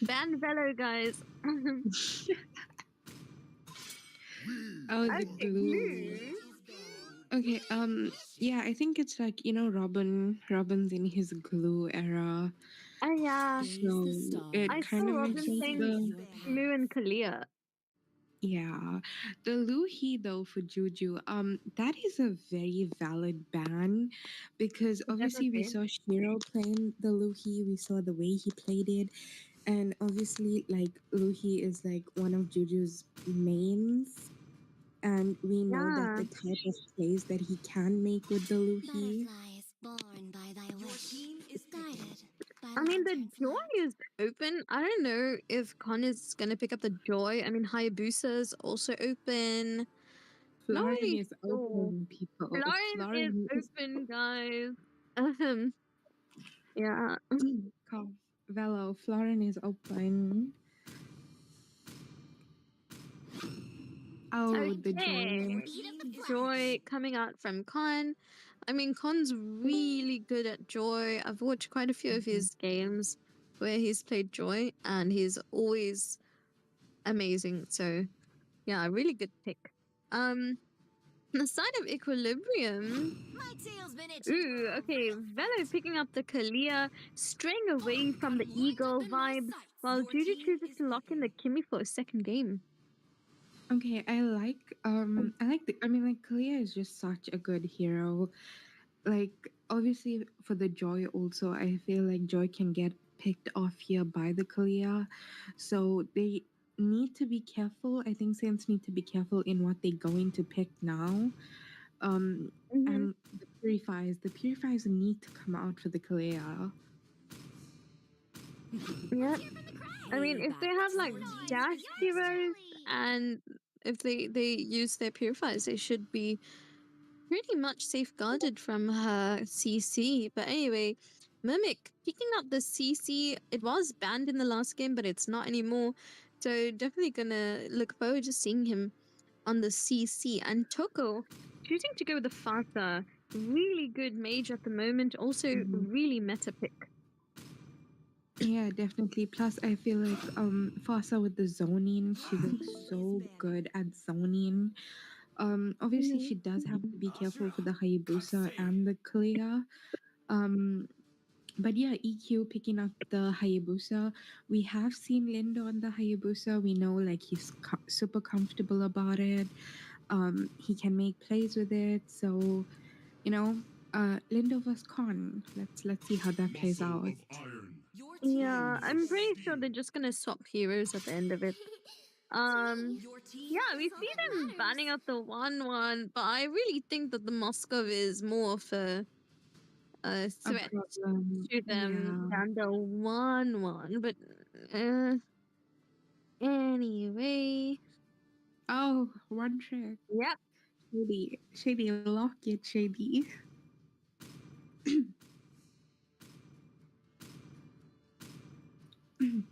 Ban Velo, guys. Oh, the Okay, glue. Okay, yeah, I think it's like, Robin's in his glue era. Oh yeah, Gaze the So stars. it I kind saw of makes Robin sense. saying Your path. Blue and Kalia. Yeah. The Luhi though for Juju, that is a very valid ban because obviously we Definitely. saw Shiro playing the Luhi, we saw the way he played it, and obviously like Luhi is like one of Juju's mains. And we know that Yeah. the type of plays that he can make with the Luhi. Butterflies born by thy wish, guided by I mean, the lantern's Joy light. is open. I don't know if Con is going to pick up the Joy. I mean, Hayabusa is also open. Not Florin really is sure. open, people. Florin is Florin is open, guys. Um, yeah. Cough. Velo. Florin is open. Oh, the Okay. joy. Joy coming out from Con. I mean, Con's really good at Joy. I've watched quite a few of his games where he's played Joy, and he's always amazing. So, yeah, really good pick. On the side of Equilibrium, My tail's been itching ooh, for a okay, real Velo fight. picking up the Kalia, straying away from the Eagle vibe, while Juju chooses to lock in the Kimmy for a second game. Okay, I mean like Kalia is just such a good hero. Like obviously for the Joy also I feel like Joy can get picked off here by the Kalia. So they need to be careful. I think Saints need to be careful in what they're going to pick now. Mm-hmm. And the purifiers need to come out for the Kalia. Yep. I mean, Way if they back have to like when dash heroes and if they use their purifiers, they should be pretty much safeguarded from her CC. But anyway, Mimic picking up the CC. It was banned in the last game, but it's not anymore. So definitely gonna look forward to seeing him on the CC. And Toko choosing to go with the Fasa. Really good mage at the moment. Also Mhm. really meta pick. Yeah, definitely. Plus, I feel like Fasa with the zoning, she looks so good at zoning. Obviously, she does have to be careful for the Hayabusa and the Kalia. Um, but yeah, EQ picking up the Hayabusa. We have seen Lindo on the Hayabusa. We know like he's super comfortable about it. He can make plays with it. So, you know, Lindo vs Con. Let's see how that plays Muscle out. of iron. Yeah, Bones of I'm pretty sure steel. they're just gonna swap heroes at the end of it. Um, yeah, we see them banning out the 1-1, but I really think that the Moscow is more of a A threat problem. to them Yeah. than the 1-1. But uh, anyway, Oh, one trick. yep. Shady. Shady, lock it, Shady.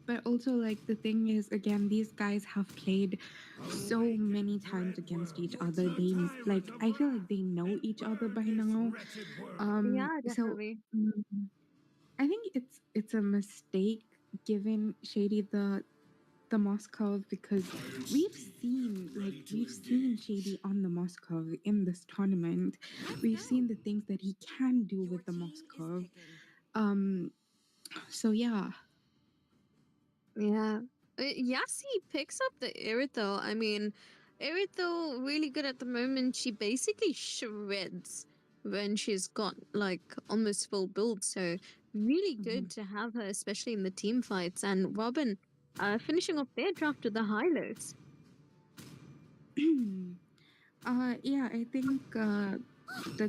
But also, like, the thing is, again, these guys have played so many times against each other. Like, I feel like they know each other by now. Yeah, So definitely. I think it's a mistake giving Shady the Moscow because we've seen Shady on the Moscow in this tournament. We've seen the things that he can do with the Moscow. Um, so yeah. Yeah. Yassi picks up the Irithel. I mean, Irithel really good at the moment. She basically shreds when she's got like almost full build. So really good to have her, especially in the team fights. And Robin finishing off their draft with the Hylos. Yeah, I think the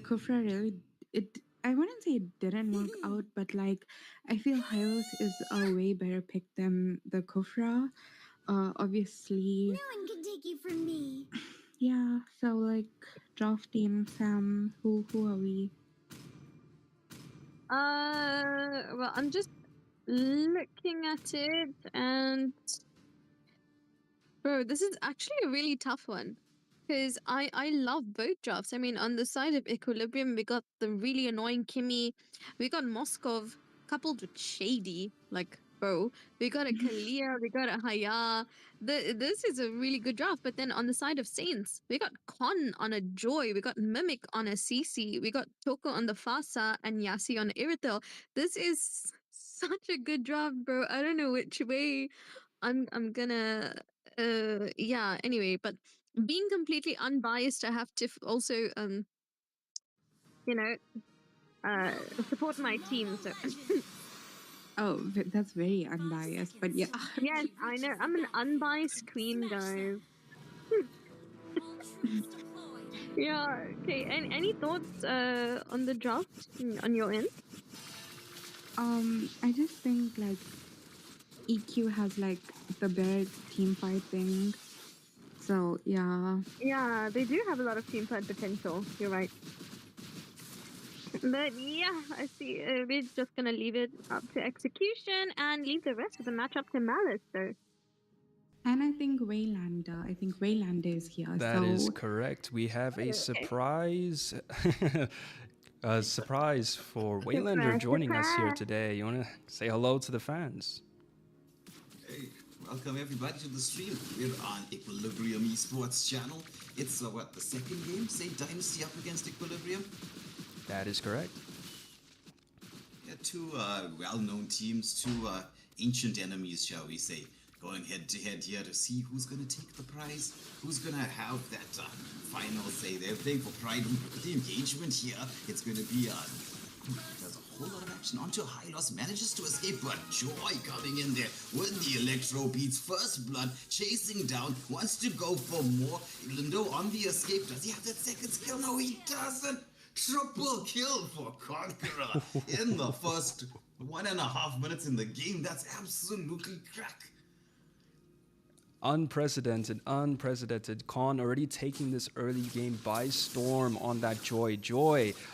Kufra really it I wouldn't say it didn't work out, but like I feel Hylos is a way better pick than the Kufra. Obviously, No one can take you from me. yeah. So like draft team, Sam. Who are we? Well, I'm just looking at it, and bro, this is actually a really tough one. Because I love both drafts. I mean, on the side of Equilibrium, we got the really annoying Kimmy. We got Moskov coupled with Shady. Like, bro. We got a Kalia. We got a Haya. This is a really good draft. But then on the side of Saints, we got Con on a Joy. We got Mimic on a CC. We got Toko on the Fasa and Yasi on Irithel. This is such a good draft, bro. I don't know which way I'm gonna yeah, anyway, but being completely unbiased, I have to also you know uh support my team. So Oh, that's very unbiased. But yeah, yes, I know I'm an unbiased queen, guys. Yeah, okay. And any thoughts on the draft on your end? I just think like EQ has like the better team fight thing. So yeah. Yeah, they do have a lot of team fight potential. You're right. But yeah, I see. We're just gonna leave it up to execution and leave the rest of the match up to Malice. So And I think Waylander is here. That is So correct. We have a okay. surprise. A surprise for Waylander joining us here today. You want to say hello to the fans? Hey, welcome everybody to the stream. We're on Equilibrium Esports channel. It's what, the second game? Say Dynasty up against Equilibrium? That is correct. Yeah, two well-known teams, two ancient enemies, shall we say, going head-to-head here to see who's going to take the prize, who's going to have that final say. They're playing for pride. With the engagement here, it's going to be there's a whole lot of action. Onto Hylos, manages to escape, but Joy coming in there with the Electro Beats. First Blood chasing down, wants to go for more. Lindo on the escape. Does he have that second skill? No, he doesn't. Triple kill for Conqueror in the first 1.5 minutes in the game. That's absolutely crack. Unprecedented. Con already taking this early game by storm on that Joy.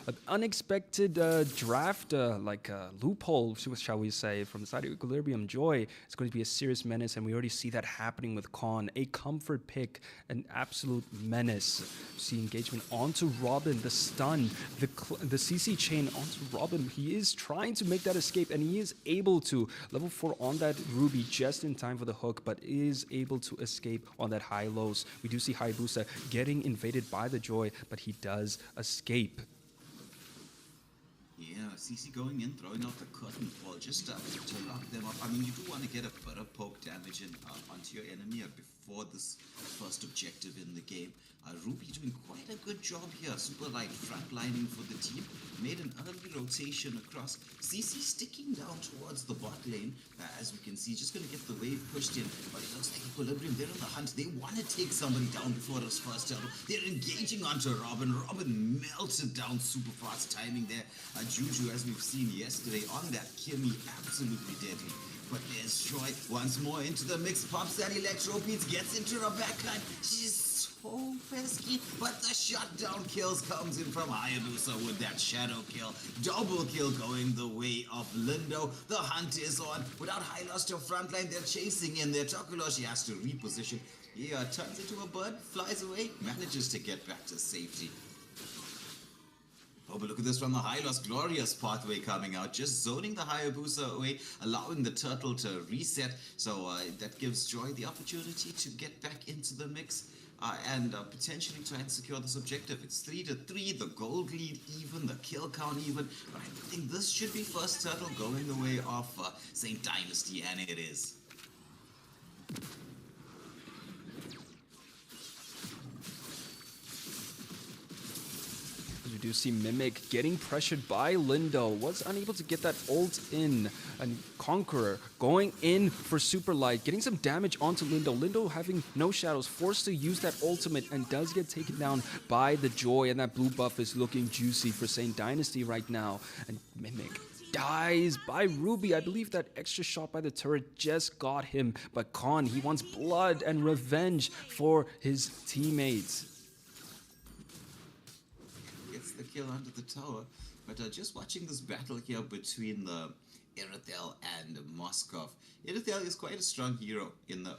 An unexpected draft, like a loophole, shall we say, from the side of Equilibrium. Joy is going to be a serious menace, and we already see that happening with Con. A comfort pick, an absolute menace. See engagement onto Robin, the stun, the CC chain onto Robin. He is trying to make that escape, and he is able to. Level 4 on that Ruby just in time for the hook, but is able to escape on that Hylos. We do see Hayabusa getting invaded by the Joy, but he does escape. Yeah, CC going in, throwing out the curtain wall just to lock them up. I mean, you do want to get a bit of poke damage in, onto your enemy before this first objective in the game. Ruby doing quite a good job here. Super light frontlining for the team. Made an early rotation across. CC sticking down towards the bot lane. As we can see, just going to get the wave pushed in. But it looks like Equilibrium, they're on the hunt. They want to take somebody down before this first turtle. They're engaging onto Robin. Robin melted down super fast timing there. Juju, as we've seen yesterday on that Kimmy, absolutely deadly. But there's Joy once more into the mix. Pops that Electro Beats, gets into her backline. She's so pesky, but the shutdown kills comes in from Hayabusa with that shadow kill. Double kill going the way of Lindo. The hunt is on. Without Hylos to frontline, they're chasing in there. Tokulo, she has to reposition. Yeah, turns into a bird, flies away, manages to get back to safety. Oh, but look at this from the Hylos. Glorious pathway coming out. Just zoning the Hayabusa away, allowing the turtle to reset. So that gives Joy the opportunity to get back into the mix and potentially try and secure this objective. It's 3-3, the gold lead even, the kill count even. But I think this should be first turtle going the way of St. Dynasty, and it is. We do see Mimic getting pressured by Lindo. Was unable to get that ult in. And Conqueror going in for Super Light, getting some damage onto Lindo. Lindo having no shadows, forced to use that ultimate and does get taken down by the Joy, and that blue buff is looking juicy for St. Dynasty right now. And Mimic dies by Ruby. I believe that extra shot by the turret just got him, but Khan, he wants blood and revenge for his teammates. Gets the kill under the tower, but just watching this battle here between the Irithel and Moskov. Irithel is quite a strong hero in the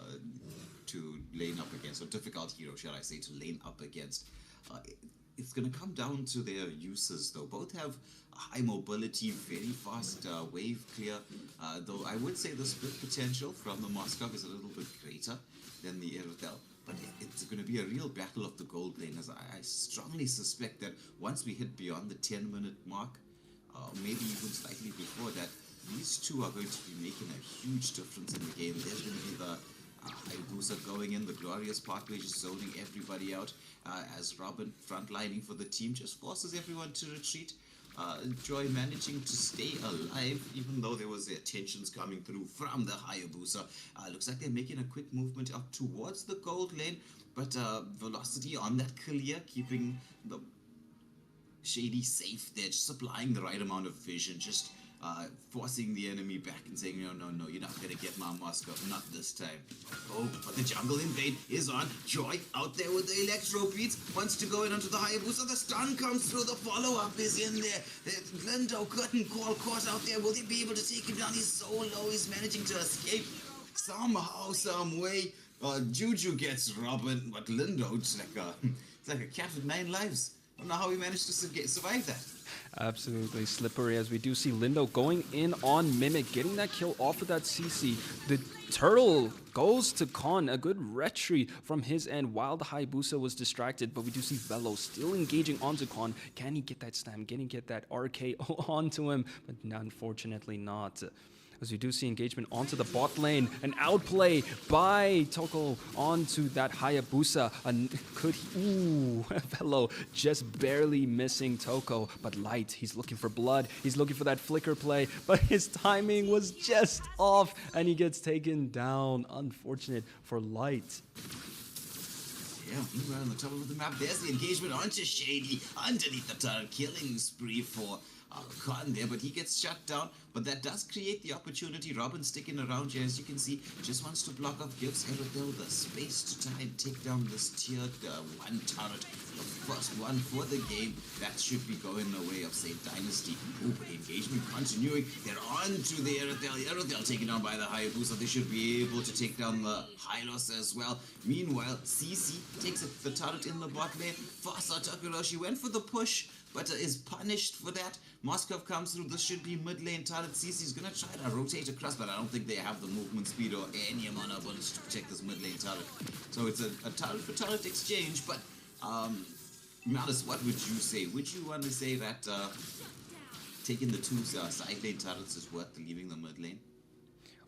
to lane up against, or difficult hero, shall I say, to lane up against. It's going to come down to their uses, though. Both have high mobility, very fast wave clear, though I would say the split potential from the Moskov is a little bit greater than the Irithel. But it's going to be a real battle of the gold lane, as I strongly suspect that once we hit beyond the 10-minute mark, maybe even slightly before that, these two are going to be making a huge difference in the game. There's going to be the Hayabusa going in, the glorious pathway just zoning everybody out, as Robin frontlining for the team just forces everyone to retreat. Joy managing to stay alive, even though there was tensions coming through from the Hayabusa. Looks like they're making a quick movement up towards the gold lane, but Velocity on that clear, keeping the Shady safe there, just supplying the right amount of vision, just forcing the enemy back and saying, no, you're not gonna get my Moskov, not this time. Oh, but the jungle invade is on. Joy out there with the electro beats, wants to go in onto the Hayabusa. The stun comes through, the follow-up is in there. Lindo couldn't call court out there. Will they be able to take him down? He's so low, he's managing to escape somehow, some way. Juju gets Robin, but Lindo, it's like a cat with 9 lives. I don't know how he managed to survive that. Absolutely slippery, as we do see Lindo going in on Mimic, getting that kill off of that CC. The turtle goes to Khan, a good retry from his end while the Hayabusa was distracted, but we do see Velo still engaging onto Khan. Can he get that slam? Can he get that RKO onto him? But unfortunately not. As we do see engagement onto the bot lane, an outplay by Toko onto that Hayabusa. Could he? Ooh, Velo just barely missing Toko, but Light, he's looking for blood. He's looking for that flicker play, but his timing was just off, and he gets taken down. Unfortunate for Light. Yeah, meanwhile on the top of the map, there's the engagement onto Shady underneath the turret, killing spree for Khan there, but he gets shut down. But that does create the opportunity. Robin sticking around here, as you can see, just wants to block off, gives Irithel the space to try and take down this tier 1 turret, the first one for the game. That should be going the way of St. Dynasty. Oh, but engagement continuing. They're on to the Irithel. Irithel taken down by the Hayabusa. They should be able to take down the Hylos as well. Meanwhile, CC takes the turret in the bot lane. Fasa Takuroshi went for the push, but is punished for that. Moskov comes through. This should be mid lane turret. CC's gonna try to rotate across, but I don't think they have the movement speed or any amount of bullets to protect this mid lane turret. So it's a turret for turret exchange, but Malice, what would you say? Would you want to say that taking the two side lane turrets is worth leaving the mid lane?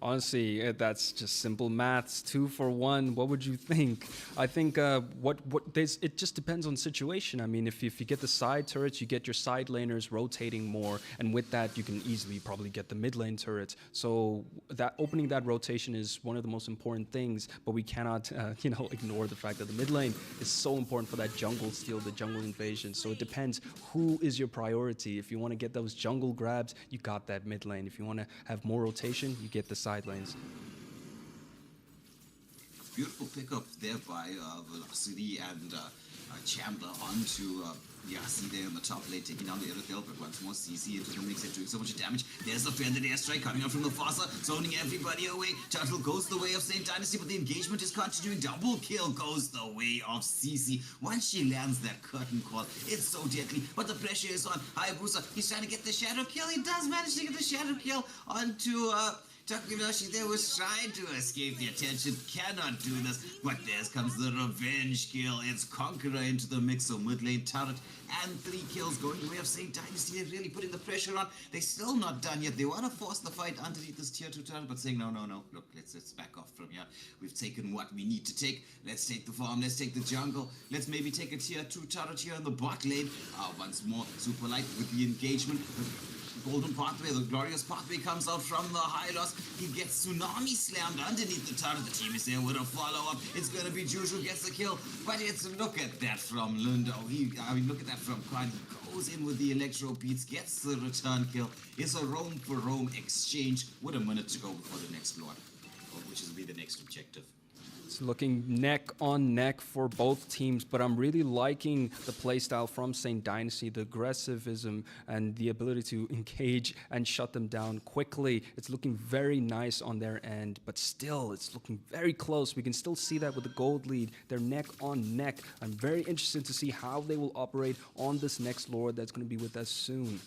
Honestly, that's just simple maths. 2 for 1. What would you think? I think it just depends on situation. I mean, if you get the side turrets, you get your side laners rotating more, and with that, you can easily probably get the mid lane turrets. So that opening that rotation is one of the most important things. But we cannot, ignore the fact that the mid lane is so important for that jungle steal, the jungle invasion. So it depends who is your priority. If you want to get those jungle grabs, you got that mid lane. If you want to have more rotation, you get the side lanes. Beautiful pickup there by Velocity and Chandler onto Yasi there on the top lane, taking down the Irithel, but once more CC into the mix and doing so much damage. There's the feathered airstrike coming out from the Fossa, zoning everybody away. Turtle goes the way of St. Dynasty, but the engagement is continuing. Double kill goes the way of CC. Once she lands that curtain call, it's so deadly, but the pressure is on Hayabusa. He's trying to get the shadow kill. He does manage to get the shadow kill onto Takuyoshi there was trying to escape the attention, cannot do this, but there comes the revenge kill. It's Conqueror into the mix, so mid lane turret and 3 kills going the way of St. Dynasty. They're really putting the pressure on. They're still not done yet. They want to force the fight underneath this tier 2 turret, but saying no. Look, let's back off from here. We've taken what we need to take. Let's take the farm, let's take the jungle. Let's maybe take a tier 2 turret here in the bot lane. Once more, Super Light with the engagement. golden pathway, the glorious pathway comes out from the Hylos. He gets tsunami slammed underneath the turret. The team is there with a follow-up. It's going to be Juju gets the kill. But it's, look at that from Lindo. Look at that from Khan. He goes in with the Electro Beats, gets the return kill. It's a roam for roam exchange with a minute to go before the next Lord, which will be the next objective. It's looking neck on neck for both teams, but I'm really liking the playstyle from St. Dynasty, the aggressivism and the ability to engage and shut them down quickly. It's looking very nice on their end, but still, it's looking very close. We can still see that with the gold lead. They're neck on neck. I'm very interested to see how they will operate on this next Lord that's going to be with us soon.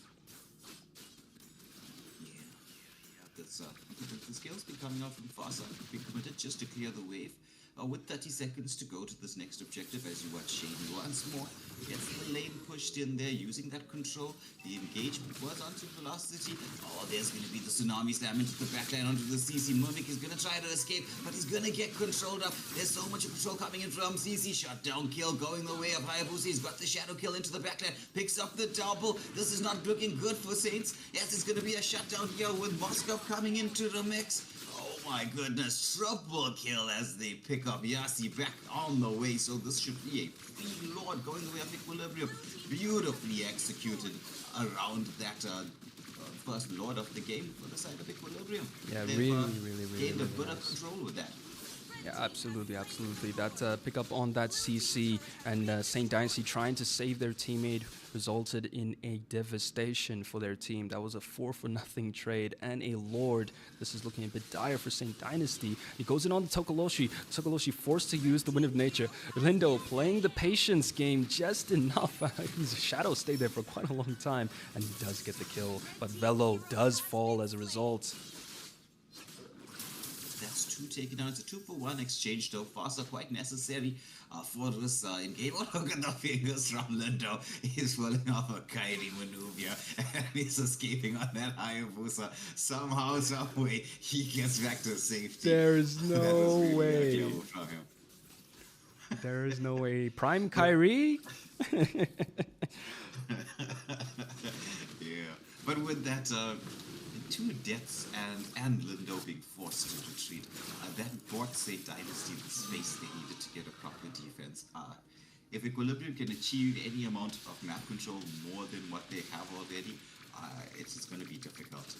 The skills be coming out from Fasa. Be committed just to clear the wave. With 30 seconds to go to this next objective, as you watch Shady once more gets the lane pushed in there using that control. The engagement was onto Velocity. Oh, there's going to be the tsunami slam into the backline onto the CC. Mimic is going to try to escape, but he's going to get controlled up. There's so much control coming in from CC. Shutdown kill going the way of Hayabusa. He's got the shadow kill into the backline. Picks up the double. This is not looking good for Saints. Yes, it's going to be a shutdown here with Moscow coming into the mix. Oh my goodness, triple kill as they pick up Yasi back on the way. So this should be a free Lord going the way of Equilibrium. Beautifully executed around that first Lord of the game for the side of Equilibrium. Yeah, They've, really gained a bit nice. of control with that. Yeah, absolutely. That pick up on that CC and St. Dynasty trying to save their teammate resulted in a devastation for their team. That was a 4-for-0 trade and a Lord. This is looking a bit dire for St. Dynasty. He goes in on the Tokoloshi. Tokoloshi forced to use the Wind of Nature. Lindo playing the patience game just enough. His shadow stayed there for quite a long time and he does get the kill. But Velo does fall as a result. That's two taken down. It's a 2-for-1 exchange though. Fast are quite necessary for this in-game. Oh, look at the fingers from Lindo. He's pulling off a Kairi maneuver and he's escaping on that Hayabusa. Somehow, some way, he gets back to safety. There's no way. From him. There is no way. Prime Kairi? Yeah. But with that, two deaths and Lindo being forced to retreat, that bought St. Dynasty the space they needed to get a proper defense. If Equilibrium can achieve any amount of map control more than what they have already, it's going to be difficult.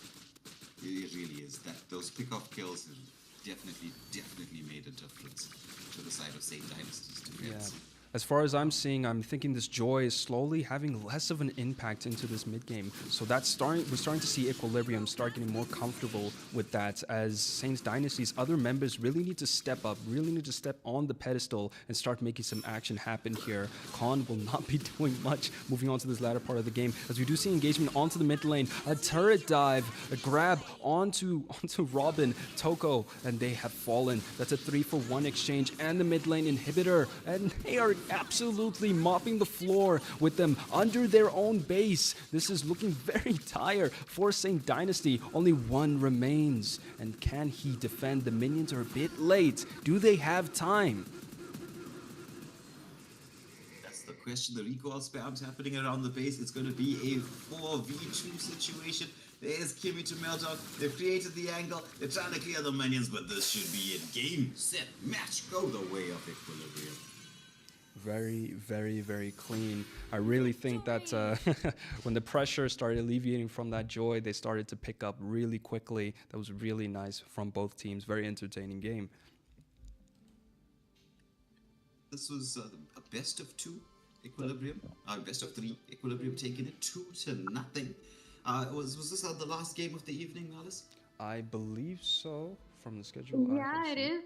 It really is. Those pick-off kills have definitely made a difference to the side of St. Dynasty's defense. Yeah. As far as I'm seeing, I'm thinking this Joy is slowly having less of an impact into this mid game. So we're starting to see Equilibrium start getting more comfortable with that, as Saints Dynasty's other members really need to step up, really need to step on the pedestal and start making some action happen here. Khan will not be doing much moving on to this latter part of the game, as we do see engagement onto the mid lane, a turret dive, a grab onto Robin, Toko, and they have fallen. That's a 3-for-1 exchange and the mid lane inhibitor, and they are absolutely mopping the floor with them under their own base. This is looking very dire for St. Dynasty. Only one remains. And can he defend? The minions are a bit late. Do they have time? That's the question. The recall spam's happening around the base. It's going to be a 4v2 situation. There's Kimmy to melt out. They've created the angle. They're trying to clear the minions, but this should be it. Game, set, match. Go the way of Equilibrium. Very clean. I really think that when the pressure started alleviating from that Joy, they started to pick up really quickly. That was really nice from both teams. Very entertaining game. This was a best of 2 Equilibrium, best of 3 Equilibrium taking it 2-0. Was this the last game of the evening, Alice? I believe so, from the schedule. Yeah, it is.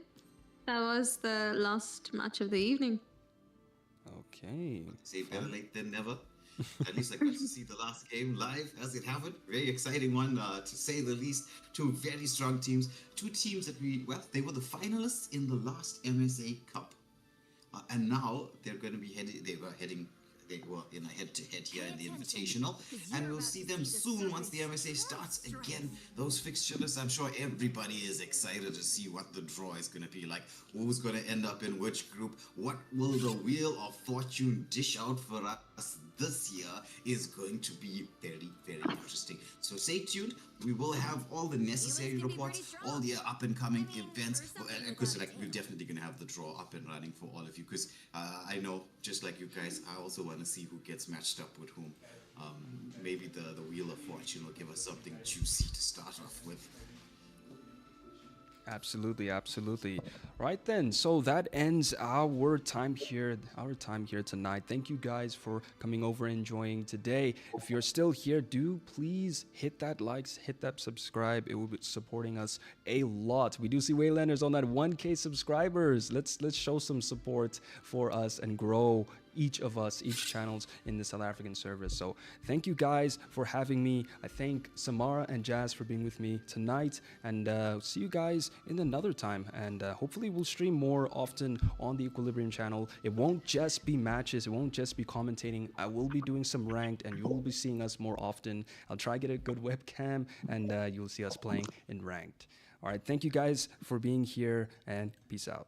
That was the last match of the evening. Okay. Say better late than never. At least I got to see the last game live as it happened. Very exciting one, to say the least. 2 very strong teams. 2 teams that they were the finalists in the last MSA Cup. And now they're going to be they were in a head-to-head here in the Invitational, and we'll see them soon once the MSA starts again. Those fixture lists, I'm sure everybody is excited to see what the draw is going to be like. Who's going to end up in which group? What will the Wheel of Fortune dish out for us this year is going to be very, very interesting. So stay tuned. We will have all the necessary reports, all the up and coming events, because like we're definitely going to have the draw up and running for all of you, because I know, just like you guys, I also want to see who gets matched up with whom. Maybe the Wheel of Fortune will give us something juicy to start off with. Absolutely, absolutely. Right then, so that ends our time here tonight. Thank you guys for coming over and enjoying today. If you're still here, do please hit that likes, hit that subscribe. It will be supporting us a lot. We do see Waylanders on that 1K subscribers. Let's show some support for us and grow each of us, each channels in the South African service. So thank you guys for having me. I thank Samara and Jazz for being with me tonight, and see you guys in another time. And hopefully we'll stream more often on the Equilibrium channel. It won't just be matches, it won't just be commentating. I will be doing some ranked, and you will be seeing us more often. I'll try to get a good webcam, and you'll see us playing in ranked. All right, thank you guys for being here, and peace out.